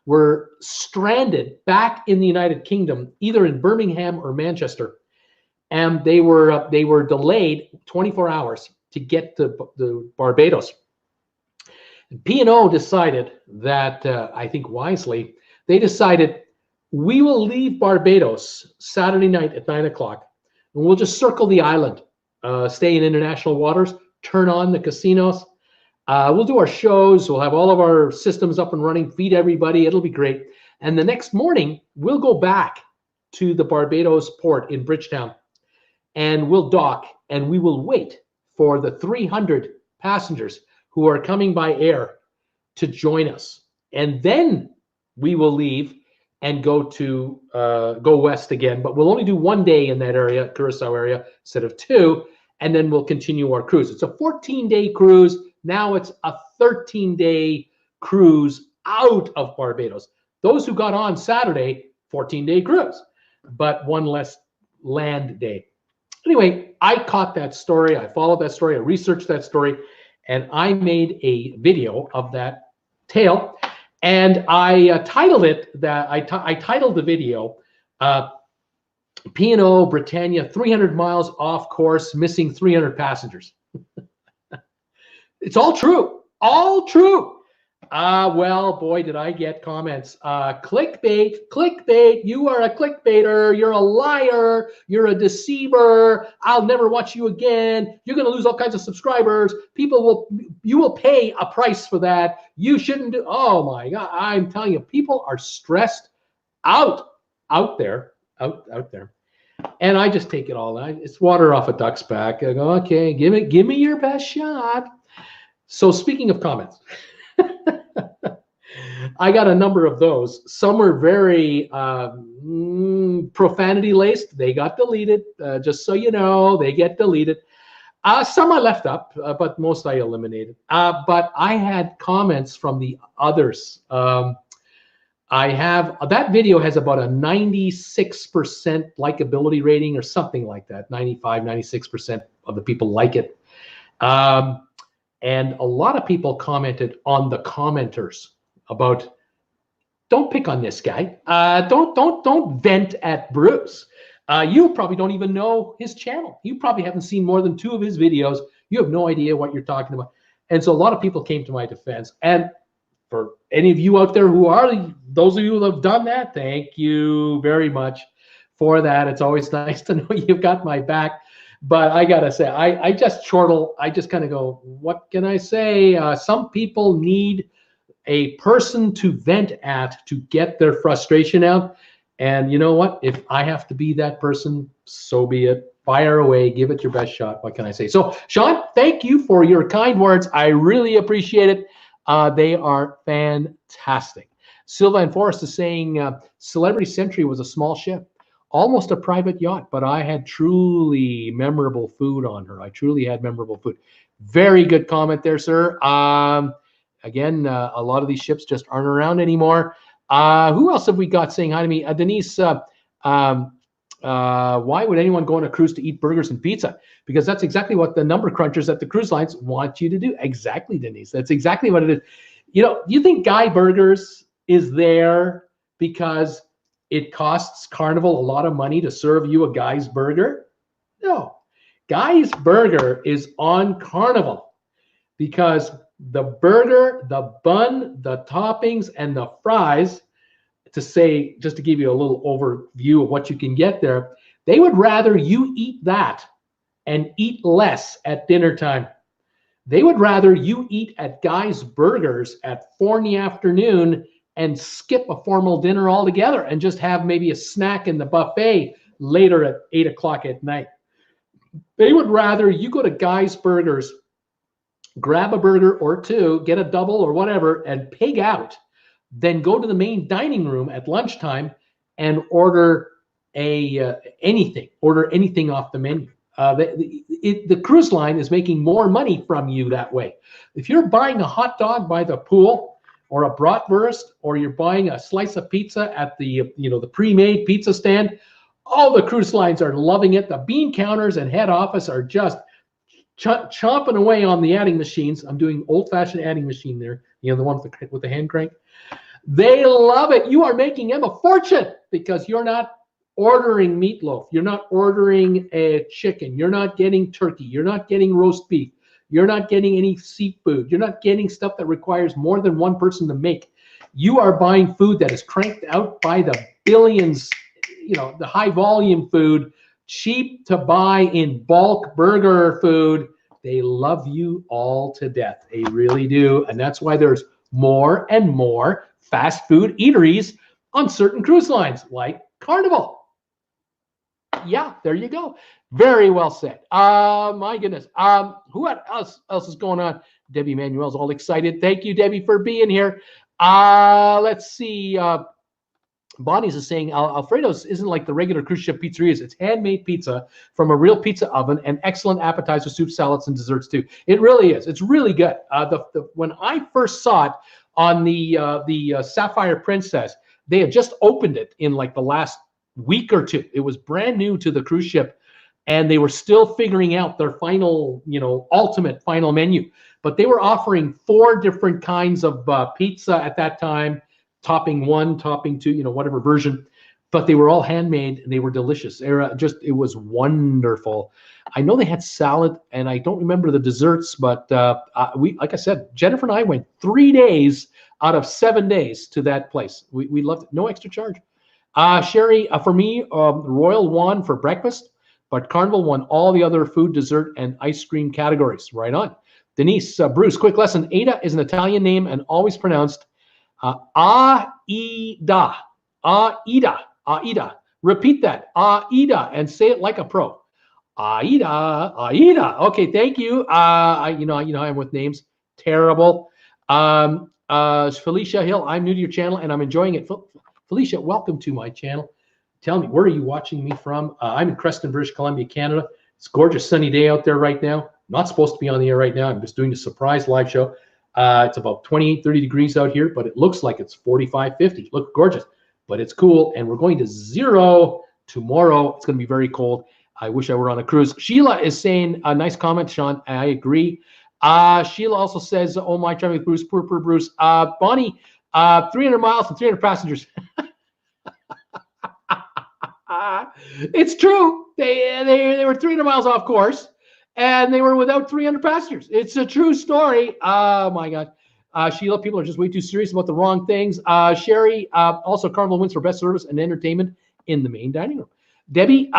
were stranded back in the United Kingdom, either in Birmingham or Manchester, and they were delayed 24 hours to get to the Barbados. P&O decided that, I think wisely, they decided we will leave Barbados Saturday night at 9 o'clock. And we'll just circle the island, stay in international waters, turn on the casinos. We'll do our shows. We'll have all of our systems up and running, feed everybody. It'll be great. And the next morning, we'll go back to the Barbados port in Bridgetown, and we'll dock, and we will wait for the 300 passengers who are coming by air to join us. And then we will leave and go west again, but we'll only do 1 day in that area, Curacao area, instead of 2, and then we'll continue our cruise. It's a 14-day cruise. Now it's a 13-day cruise out of Barbados. Those who got on Saturday, 14-day cruise, but 1 less land day. Anyway, I caught that story. I followed that story. I researched that story, and I made a video of that tale. And I titled it that I titled the video P&O Britannia 300 miles off course, missing 300 passengers. It's all true, all true. Well, boy, did I get comments. Clickbait, clickbait. You are a clickbaiter. You're a liar. You're a deceiver. I'll never watch you again. You're going to lose all kinds of subscribers. You will pay a price for that. You shouldn't do. Oh my God. I'm telling you, people are stressed out there. And I just take it all. It's water off a duck's back. I go, okay, give me your best shot. So speaking of comments, I got a number of those. Some were very profanity laced. They got deleted. Just so you know, they get deleted. Some I left up, but most I eliminated. But I had comments from the others. That video has about a 96% likability rating or something like that. 95, 96% of the people like it. And a lot of people commented on the commenters about, don't pick on this guy. Don't vent at Bruce. You probably don't even know his channel. You probably haven't seen more than 2 of his videos. You have no idea what you're talking about. And so a lot of people came to my defense. And for any of you out there who are, those of you who have done that, thank you very much for that. It's always nice to know you've got my back. But I gotta say, I just chortle. I just kind of go, what can I say? Some people need a person to vent at to get their frustration out. And you know what? If I have to be that person, so be it. Fire away, give it your best shot. What can I say? So, Sean, thank you for your kind words. I really appreciate it. They are fantastic. Sylvan Forrest is saying, Celebrity Century was a small ship, almost a private yacht, but I had truly memorable food on her. I truly had memorable food. Very good comment there, sir. Again, a lot of these ships just aren't around anymore. Who else have we got saying hi to me? Denise, why would anyone go on a cruise to eat burgers and pizza? Because that's exactly what the number crunchers at the cruise lines want you to do. Exactly, Denise. That's exactly what it is. You know, do you think Guy Burgers is there because it costs Carnival a lot of money to serve you a Guy's Burger? No. Guy's Burger is on Carnival because the burger, the bun, the toppings, and the fries, just to give you a little overview of what you can get there, they would rather you eat that and eat less at dinner time. They would rather you eat at Guy's Burgers at 4 in the afternoon and skip a formal dinner altogether and just have maybe a snack in the buffet later at 8 o'clock at night. They would rather you go to Guy's Burgers, grab a burger or two, get a double or whatever, and pig out, then go to the main dining room at lunchtime and order anything off the menu. The cruise line is making more money from you that way. If you're buying a hot dog by the pool or a bratwurst, or you're buying a slice of pizza at the pre-made pizza stand, all the cruise lines are loving it. The bean counters and head office are just chomping away on the adding machines. I'm doing old-fashioned adding machine there, the one with the hand crank. They love it. You are making them a fortune because you're not ordering meatloaf. You're not ordering a chicken. You're not getting turkey. You're not getting roast beef. You're not getting any seafood. You're not getting stuff that requires more than one person to make. You are buying food that is cranked out by the billions, the high volume food, cheap to buy in bulk burger food. They love you all to death. They really do. And that's why there's more and more fast food eateries on certain cruise lines like Carnival. Yeah, there you go. Very well said. My goodness. Who else is going on? Debbie Manuel's all excited. Thank you, Debbie, for being here. Let's see. Bonnie's is saying Alfredo's isn't like the regular cruise ship pizzerias. It's handmade pizza from a real pizza oven and excellent appetizer, soup, salads, and desserts too. It really is. It's really good. When I first saw it on the Sapphire Princess, they had just opened it in like the last week or two. It was brand new to the cruise ship, and they were still figuring out their final, ultimate final menu. But they were offering 4 different kinds of pizza at that time. Topping 1, topping 2, whatever version, but they were all handmade and they were delicious. It was wonderful. I know they had salad, and I don't remember the desserts, but like I said, Jennifer and I went 3 days out of 7 days to that place. We loved it. No extra charge. Sherry, for me, Royal won for breakfast, but Carnival won all the other food, dessert, and ice cream categories. Right on. Denise, Bruce, quick lesson. Ada is an Italian name and always pronounced Aida. Aida. Repeat that. Aida, and say it like a pro. Aida. Okay, thank you. I'm with names. Terrible. Felicia Hill, I'm new to your channel and I'm enjoying it. Felicia, welcome to my channel. Tell me, where are you watching me from? I'm in Creston, British Columbia, Canada. It's a gorgeous sunny day out there right now. Not supposed to be on the air right now. I'm just doing a surprise live show. It's about 28, 30 degrees out here, but it looks like it's 45, 50. Look gorgeous, but it's cool. And we're going to 0 tomorrow. It's going to be very cold. I wish I were on a cruise. Sheila is saying a nice comment, Sean. I agree. Sheila also says, oh, my time with Bruce, poor Bruce. Bonnie, 300 miles and 300 passengers. It's true. They were 300 miles off course. And they were without 300 passengers. It's a true story. Oh, my God. Sheila, people are just way too serious about the wrong things. Sherry, also Carnival wins for best service and entertainment in the main dining room. Debbie,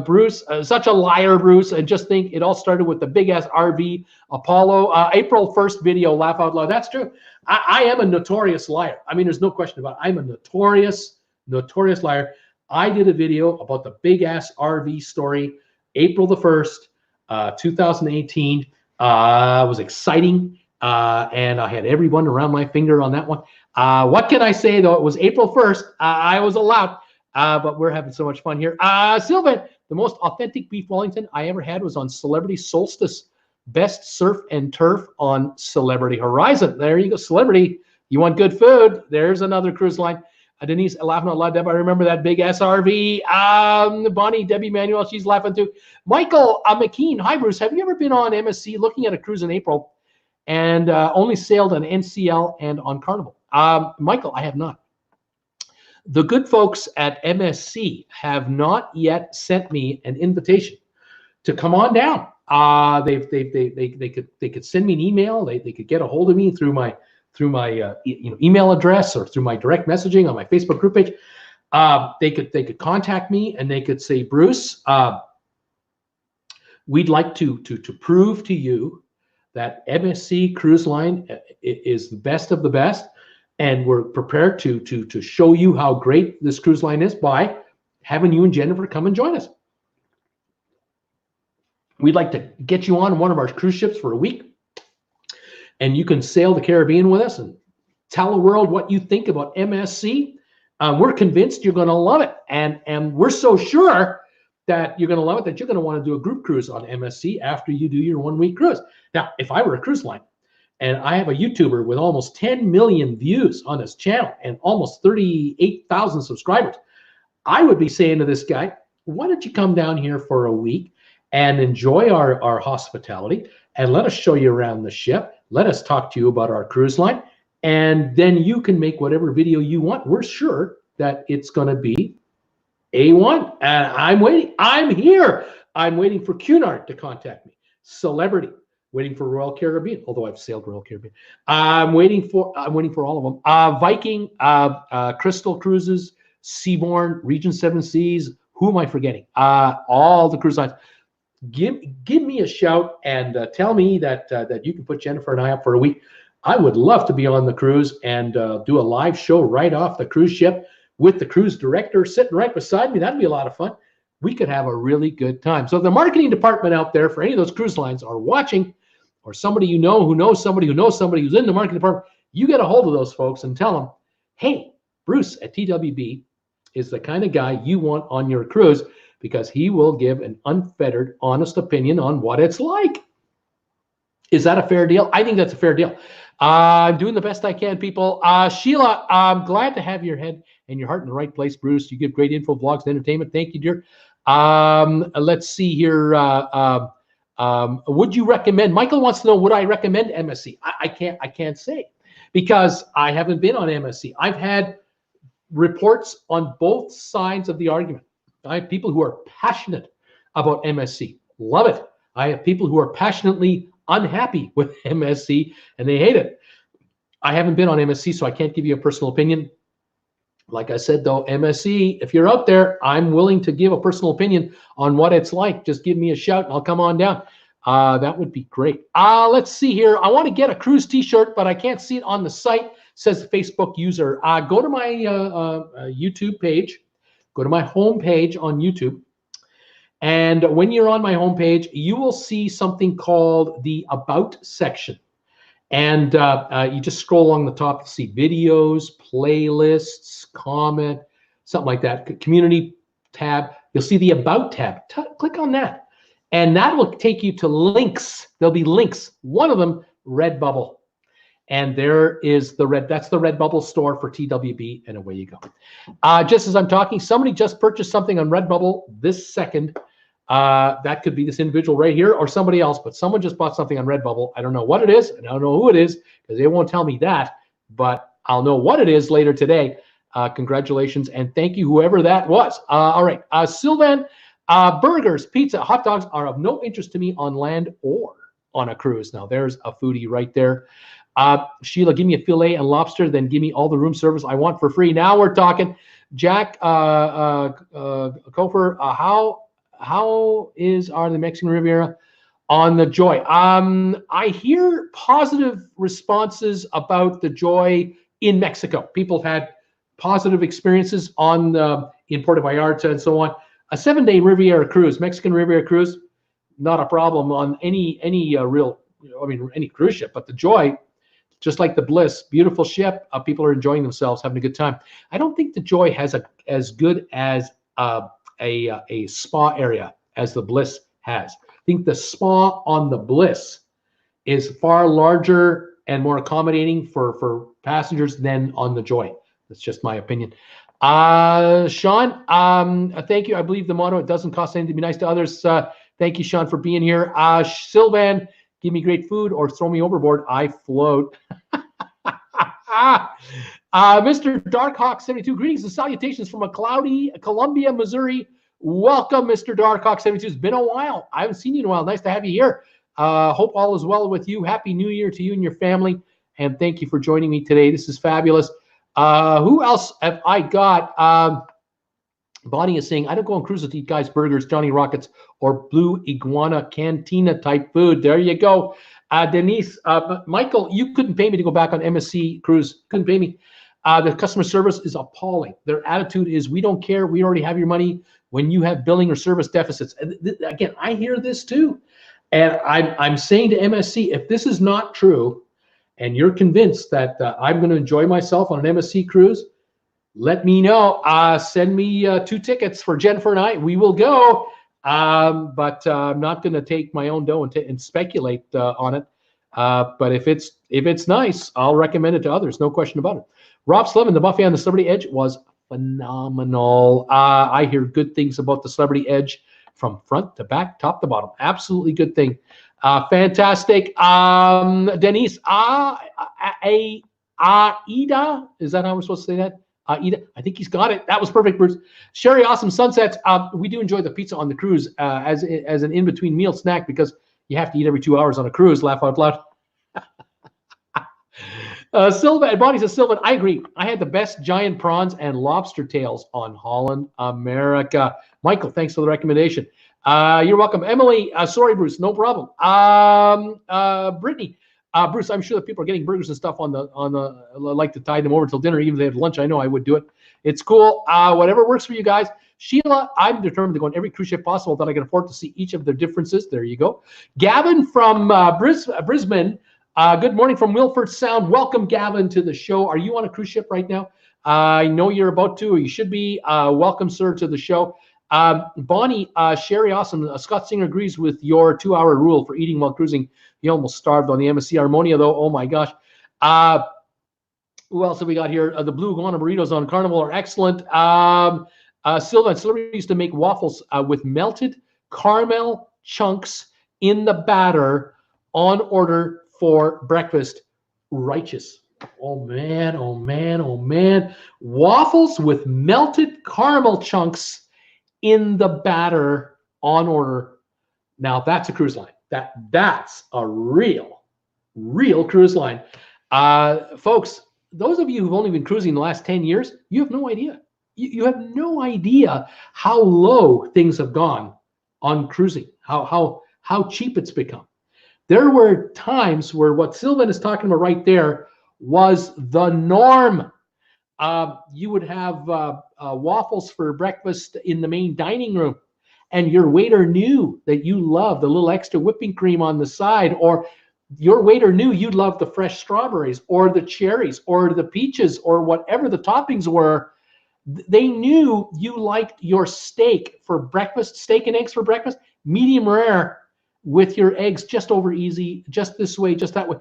Bruce, such a liar, Bruce. And just think it all started with the big-ass RV Apollo. April 1st video, laugh out loud. That's true. I am a notorious liar. I mean, there's no question about it. I'm a notorious notorious liar. I did a video about the big ass RV story, April the 1st, 2018. It was exciting, and I had everyone around my finger on that one. What can I say, though? It was April 1st. I was allowed, but we're having so much fun here. Sylvan, the most authentic beef Wellington I ever had was on Celebrity Solstice. Best surf and turf on Celebrity Horizon. There you go, Celebrity. You want good food? There's another cruise line. Denise laughing out loud. Deb, I remember that big SRV. Bonnie, Debbie Manuel, she's laughing too. Michael McKean. Hi, Bruce. Have you ever been on MSC looking at a cruise in April and only sailed on NCL and on Carnival? Michael, I have not. The good folks at MSC have not yet sent me an invitation to come on down. They could send me an email. They could get a hold of me through my email address or through my direct messaging on my Facebook group page. They could contact me and they could say, Bruce, we'd like to prove to you that MSC Cruise Line is the best of the best, and we're prepared to show you how great this cruise line is by having you and Jennifer come and join us. We'd like to get you on one of our cruise ships for a week, and you can sail the Caribbean with us and tell the world what you think about MSC. We're convinced you're going to love it, and we're so sure that you're going to love it that you're going to want to do a group cruise on MSC after you do your 1 week cruise. Now, if I were a cruise line and I have a YouTuber with almost 10 million views on his channel and almost 38,000 subscribers, I would be saying to this guy, why don't you come down here for a week and enjoy our hospitality, and let us show you around the ship. Let us talk to you about our cruise line, and then you can make whatever video you want. We're sure that it's going to be A1. And I'm waiting. I'm here. I'm waiting for Cunard to contact me. Celebrity, waiting for Royal Caribbean, although I've sailed Royal Caribbean. I'm waiting for all of them. Viking, Crystal Cruises, Seabourn, Region 7 Seas. Who am I forgetting? All the cruise lines. Give me a shout and tell me that you can put Jennifer and I up for a week. I would love to be on the cruise and do a live show right off the cruise ship with the cruise director sitting right beside me. That'd be a lot of fun. We could have a really good time. So if the marketing department out there for any of those cruise lines are watching, or somebody you know who knows somebody who knows somebody who's in the marketing department, you get a hold of those folks and tell them, hey, Bruce at TWB is the kind of guy you want on your cruise, because he will give an unfettered, honest opinion on what it's like. Is that a fair deal? I think that's a fair deal. I'm doing the best I can, people. Sheila, I'm glad to have your head and your heart in the right place, Bruce. You give great info, vlogs, and entertainment. Thank you, dear. Let's see here. Would you recommend? Michael wants to know, would I recommend MSC? I can't say, because I haven't been on MSC. I've had reports on both sides of the argument. I have people who are passionate about MSC, love it. I have people who are passionately unhappy with MSC and they hate it. I haven't been on MSC, so I can't give you a personal opinion. Like I said, though, MSC, if you're out there, I'm willing to give a personal opinion on what it's like. Just give me a shout and I'll come on down. That would be great. Let's see here. I want to get a cruise T-shirt, but I can't see it on the site, says the Facebook user. Go to my YouTube page. Go to my homepage on YouTube, and when you're on my homepage, you will see something called the About section, and you just scroll along the top to see videos, playlists, comment, something like that. Community tab. You'll see the About tab. Click on that, and that will take you to links. There'll be links. One of them, RedBubble. And there is that's the RedBubble store for TWB, and away you go. Just as I'm talking, somebody just purchased something on RedBubble this second. That could be this individual right here or somebody else, but someone just bought something on RedBubble. I don't know what it is, and I don't know who it is, because they won't tell me that, but I'll know what it is later today. Congratulations, and thank you, whoever that was. All right, Sylvan, burgers, pizza, hot dogs are of no interest to me on land or on a cruise. Now, there's a foodie right there. Sheila, give me a filet and lobster, then give me all the room service I want for free. Now we're talking. Jack Kofer, how are the Mexican Riviera on the Joy? I hear positive responses about the Joy in Mexico. People have had positive experiences on in Puerto Vallarta and so on. A 7-day Riviera cruise, Mexican Riviera cruise, not a problem on any any cruise ship. But the Joy, just like the Bliss, beautiful ship. People are enjoying themselves, having a good time. I don't think the Joy has as good as a spa area as the Bliss has. I think the spa on the Bliss is far larger and more accommodating for passengers than on the Joy. That's just my opinion. Sean, thank you. I believe the motto, it doesn't cost anything to be nice to others. Thank you, Sean, for being here. Sylvan, give me great food or throw me overboard. I float. Mr. Darkhawk 72, greetings and salutations from a cloudy Columbia, Missouri. Welcome, Mr. Darkhawk 72. It's been a while. I haven't seen you in a while. Nice to have you here. Hope all is well with you. Happy New Year to you and your family. And thank you for joining me today. This is fabulous. Who else have I got? Bonnie is saying, I don't go on cruises to eat guys' burgers, Johnny Rockets, or Blue Iguana Cantina type food. There you go. Denise, Michael, you couldn't pay me to go back on MSC cruise. Couldn't pay me. The customer service is appalling. Their attitude is, we don't care. We already have your money when you have billing or service deficits. And again, I hear this too. And I'm saying to MSC, if this is not true, and you're convinced that I'm going to enjoy myself on an MSC cruise, let me know. Send me 2 tickets for Jennifer and I. We will go. But I'm not going to take my own dough and speculate on it. But if it's nice, I'll recommend it to others. No question about it. Rob Slevin, the buffet on the Celebrity Edge was phenomenal. I hear good things about the Celebrity Edge from front to back, top to bottom. Absolutely good thing. Fantastic. Denise, Aida, is that how we're supposed to say that? Aida, I think he's got it. That was perfect, Bruce. Sherry, Awesome Sunsets. We do enjoy the pizza on the cruise as an in-between meal snack because you have to eat every 2 hours on a cruise. Laugh out loud. Sylvan, Bonnie says, Sylvan, I agree. I had the best giant prawns and lobster tails on Holland America. Michael, thanks for the recommendation. You're welcome. Emily, sorry, Bruce, no problem. Brittany, Bruce, I'm sure that people are getting burgers and stuff on the like to tide them over till dinner, even if they have lunch. I know I would do it. It's cool. Whatever works for you guys. Sheila, I'm determined to go on every cruise ship possible that I can afford to see each of their differences. There you go. Gavin from Brisbane. Good morning from Wilford Sound. Welcome, Gavin, to the show. Are you on a cruise ship right now? I know you're about to, or you should be. Welcome, sir, to the show. Bonnie, Sherry, awesome. Scott Singer agrees with your 2-hour rule for eating while cruising. He almost starved on the MSC Harmonia, though. Oh, my gosh. Who else have we got here? The Blue Iguana burritos on Carnival are excellent. Sylvan Celebrity used to make waffles with melted caramel chunks in the batter on order for breakfast. Righteous. Oh, man, oh, man, oh, man. Waffles with melted caramel chunks in the batter on order. Now, that's a cruise line. That's a real cruise line. Folks, those of you who've only been cruising the last 10 years, you have no idea. You have no idea how low things have gone on cruising, how cheap it's become. There were times where what Sylvan is talking about right there was the norm. You would have waffles for breakfast in the main dining room, and your waiter knew that you loved the little extra whipping cream on the side, or your waiter knew you'd love the fresh strawberries or the cherries or the peaches or whatever the toppings were. They knew you liked your steak for breakfast, steak and eggs for breakfast, medium rare with your eggs just over easy, just this way, just that way.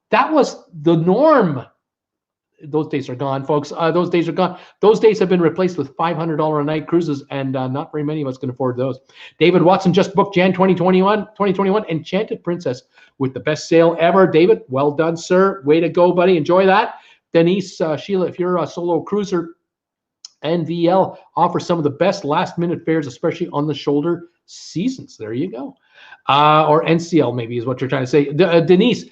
That was the norm. Those days are gone, folks. Those days are gone. Those days have been replaced with $500 a night cruises, and not very many of us can afford those. David Watson just booked Jan 2021 Enchanted Princess with the best sale ever. David, well done, sir. Way to go, buddy. Enjoy that. Denise, Sheila, if you're a solo cruiser, NVL offers some of the best last-minute fares, especially on the shoulder seasons. There you go. Or NCL maybe is what you're trying to say. Denise,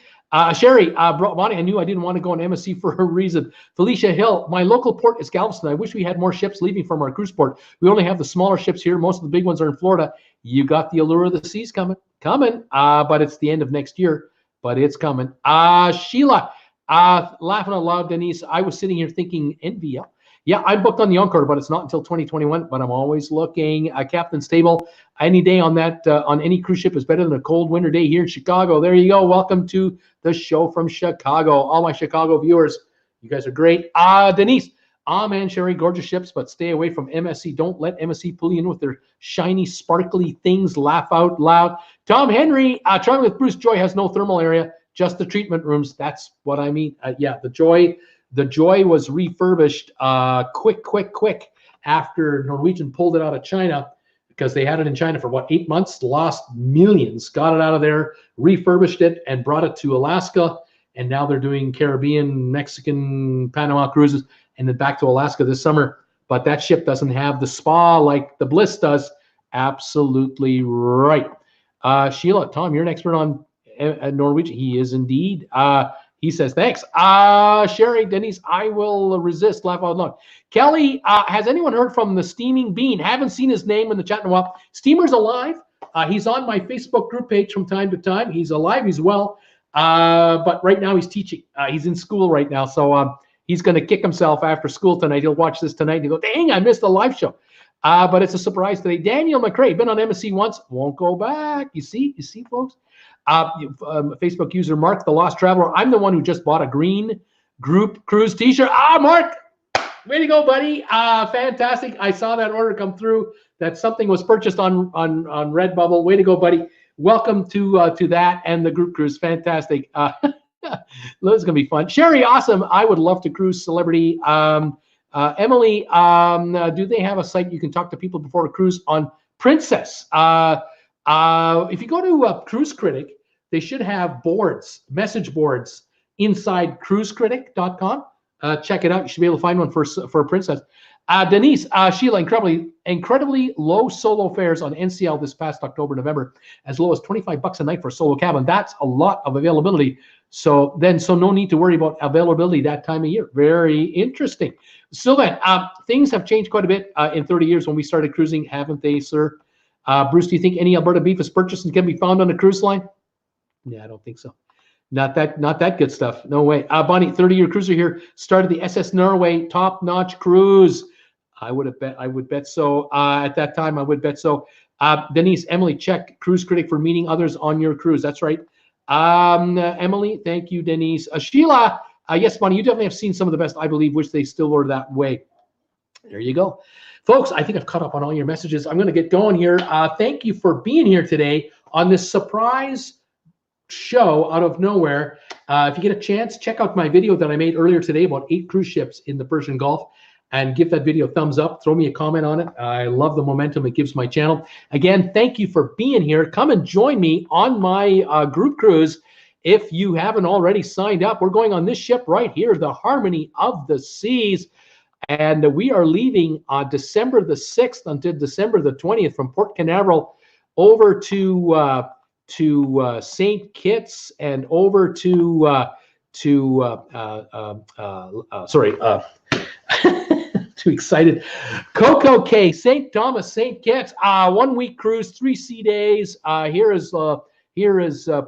Sherry, Bonnie, I knew I didn't want to go on MSC for a reason. Felicia Hill, my local port is Galveston. I wish we had more ships leaving from our cruise port. We only have the smaller ships here. Most of the big ones are in Florida. You got the allure of the seas coming. But it's the end of next year. But it's coming. Sheila, laughing out loud, Denise, I was sitting here thinking NVL. Yeah, I'm booked on the Encore, but it's not until 2021. But I'm always looking. Captain's Table, any day on that on any cruise ship is better than a cold winter day here in Chicago. There you go. Welcome to the show from Chicago. All my Chicago viewers, you guys are great. Denise, man, Sherry, gorgeous ships, but stay away from MSC. Don't let MSC pull you in with their shiny, sparkly things. Laugh out loud. Tom Henry, traveling with Bruce. Joy has no thermal area, just the treatment rooms. That's what I mean. Yeah, the Joy was refurbished quick after Norwegian pulled it out of China, because they had it in China for what, 8 months, lost millions, got it out of there, refurbished it, and brought it to Alaska. And now they're doing Caribbean, Mexican, Panama cruises, and then back to Alaska this summer. But that ship doesn't have the spa like the Bliss does. Absolutely right. Sheila, Tom, you're an expert on Norwegian. He is indeed. He says, thanks. Sherry, Denise, I will resist. Laugh out loud. Kelly, has anyone heard from the Steaming Bean? Haven't seen his name in the chat in a while. Steamer's alive. He's on my Facebook group page from time to time. He's alive. He's well. But right now he's teaching. He's in school right now. So he's going to kick himself after school tonight. He'll watch this tonight and he'll go, dang, I missed the live show. But it's a surprise today. Daniel McCrae, been on MSC once, won't go back. You see, folks? Facebook user Mark the Lost Traveler. I'm the one who just bought a green group cruise t-shirt. Mark, way to go, buddy. Fantastic. I saw that order come through, that something was purchased on RedBubble. Way to go, buddy. Welcome to that and the group cruise. Fantastic. This is gonna be fun. Sherry, awesome. I would love to cruise Celebrity. Emily, do they have a site you can talk to people before a cruise on Princess? If you go to Cruise Critic, they should have boards, message boards inside cruisecritic.com. Check it out. You should be able to find one for a Princess. Denise, Sheila, incredibly low solo fares on NCL this past October, November, as low as $25 a night for a solo cabin. That's a lot of availability. So no need to worry about availability that time of year. Very interesting. Sylvan, things have changed quite a bit in 30 years when we started cruising, haven't they, sir? Bruce, do you think any Alberta beef is purchased and can be found on a cruise line? Yeah, I don't think so. Not that good stuff. No way. Bonnie, 30-year cruiser here, started the SS Norway top-notch cruise. I would bet so. At that time, I would bet so. Denise, Emily, check Cruise Critic for meeting others on your cruise. That's right. Emily, thank you, Denise. Sheila, yes, Bonnie, you definitely have seen some of the best, I believe, which they still were that way. There you go. Folks, I think I've caught up on all your messages. I'm going to get going here. Thank you for being here today on this surprise show out of nowhere. If you get a chance, check out my video that I made earlier today about 8 cruise ships in the Persian Gulf, and give that video a thumbs up. Throw me a comment on it. I love the momentum it gives my channel. Again, thank you for being here. Come and join me on my group cruise. If you haven't already signed up, we're going on this ship right here, the Harmony of the Seas. And we are leaving on December the 6th until December the 20th from Port Canaveral over to St. Kitts and over too excited. Coco Cay, St. Thomas, St. Kitts, 1 week cruise, 3 sea days. Here is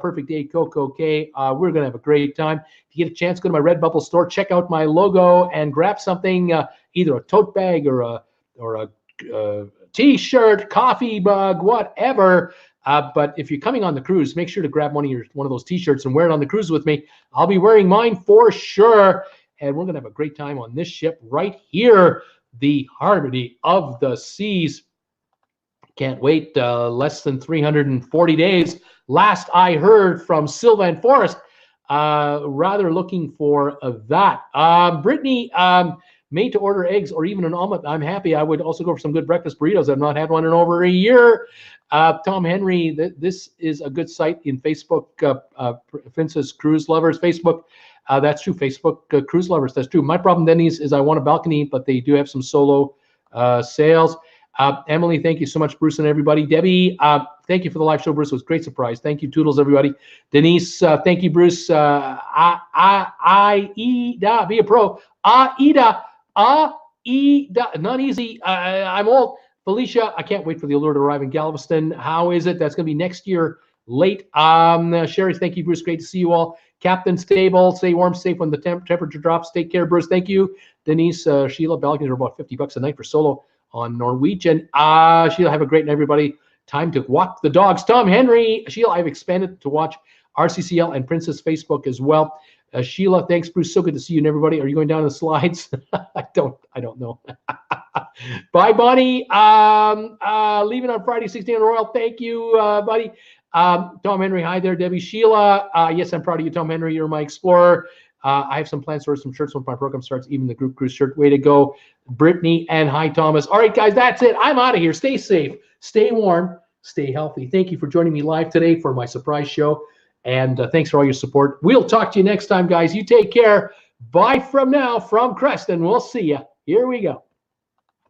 Perfect Day Coco Cay. We're gonna have a great time. If you get a chance, go to my RedBubble store, check out my logo, and grab something, either a tote bag or a t-shirt, coffee mug, whatever. But if you're coming on the cruise, make sure to grab one of those t-shirts and wear it on the cruise with me. I'll be wearing mine for sure. And we're going to have a great time on this ship right here, the Harmony of the Seas. Can't wait. Less than 340 days. Last I heard from Sylvan Forrest. Rather looking for that. Brittany, made to order eggs or even an omelet. I'm happy. I would also go for some good breakfast burritos. I've not had one in over a year. Tom Henry, this is a good site in Facebook. Princess Cruise Lovers Facebook. That's true. Facebook Cruise Lovers. That's true. My problem, Denny's, is I want a balcony, but they do have some solo sales. Emily, thank you so much, Bruce and everybody. Debbie, thank you for the live show, Bruce. It was a great surprise. Thank you, Toodles, everybody. Denise, thank you, Bruce. Aida, be a pro. Aida, not easy. I'm old. Felicia, I can't wait for the Allure to arrive in Galveston. How is it? That's going to be next year late. Sherry, thank you, Bruce. Great to see you all. Captain Stable, stay warm, safe when the temperature drops. Take care, Bruce. Thank you. Denise, Sheila, Belgians are about $50 a night for solo on Norwegian. Sheila, have a great night, everybody. Time to walk the dogs. Tom Henry, Sheila, I've expanded to watch RCCL and Princess Facebook as well. Sheila, thanks, Bruce. So good to see you and everybody. Are you going down the slides? I don't know. Bye, Bonnie. Leaving on Friday, 16 Royal. Thank you, buddy. Tom Henry, hi there. Debbie, Sheila. Yes, I'm proud of you, Tom Henry. You're my explorer. I have some plans to order some shirts when my program starts, even the group cruise shirt. Way to go, Brittany, and hi, Thomas. All right, guys, that's it. I'm out of here. Stay safe, stay warm, stay healthy. Thank you for joining me live today for my surprise show. And thanks for all your support. We'll talk to you next time, guys. You take care. Bye from now from Creston. We'll see you. Here we go.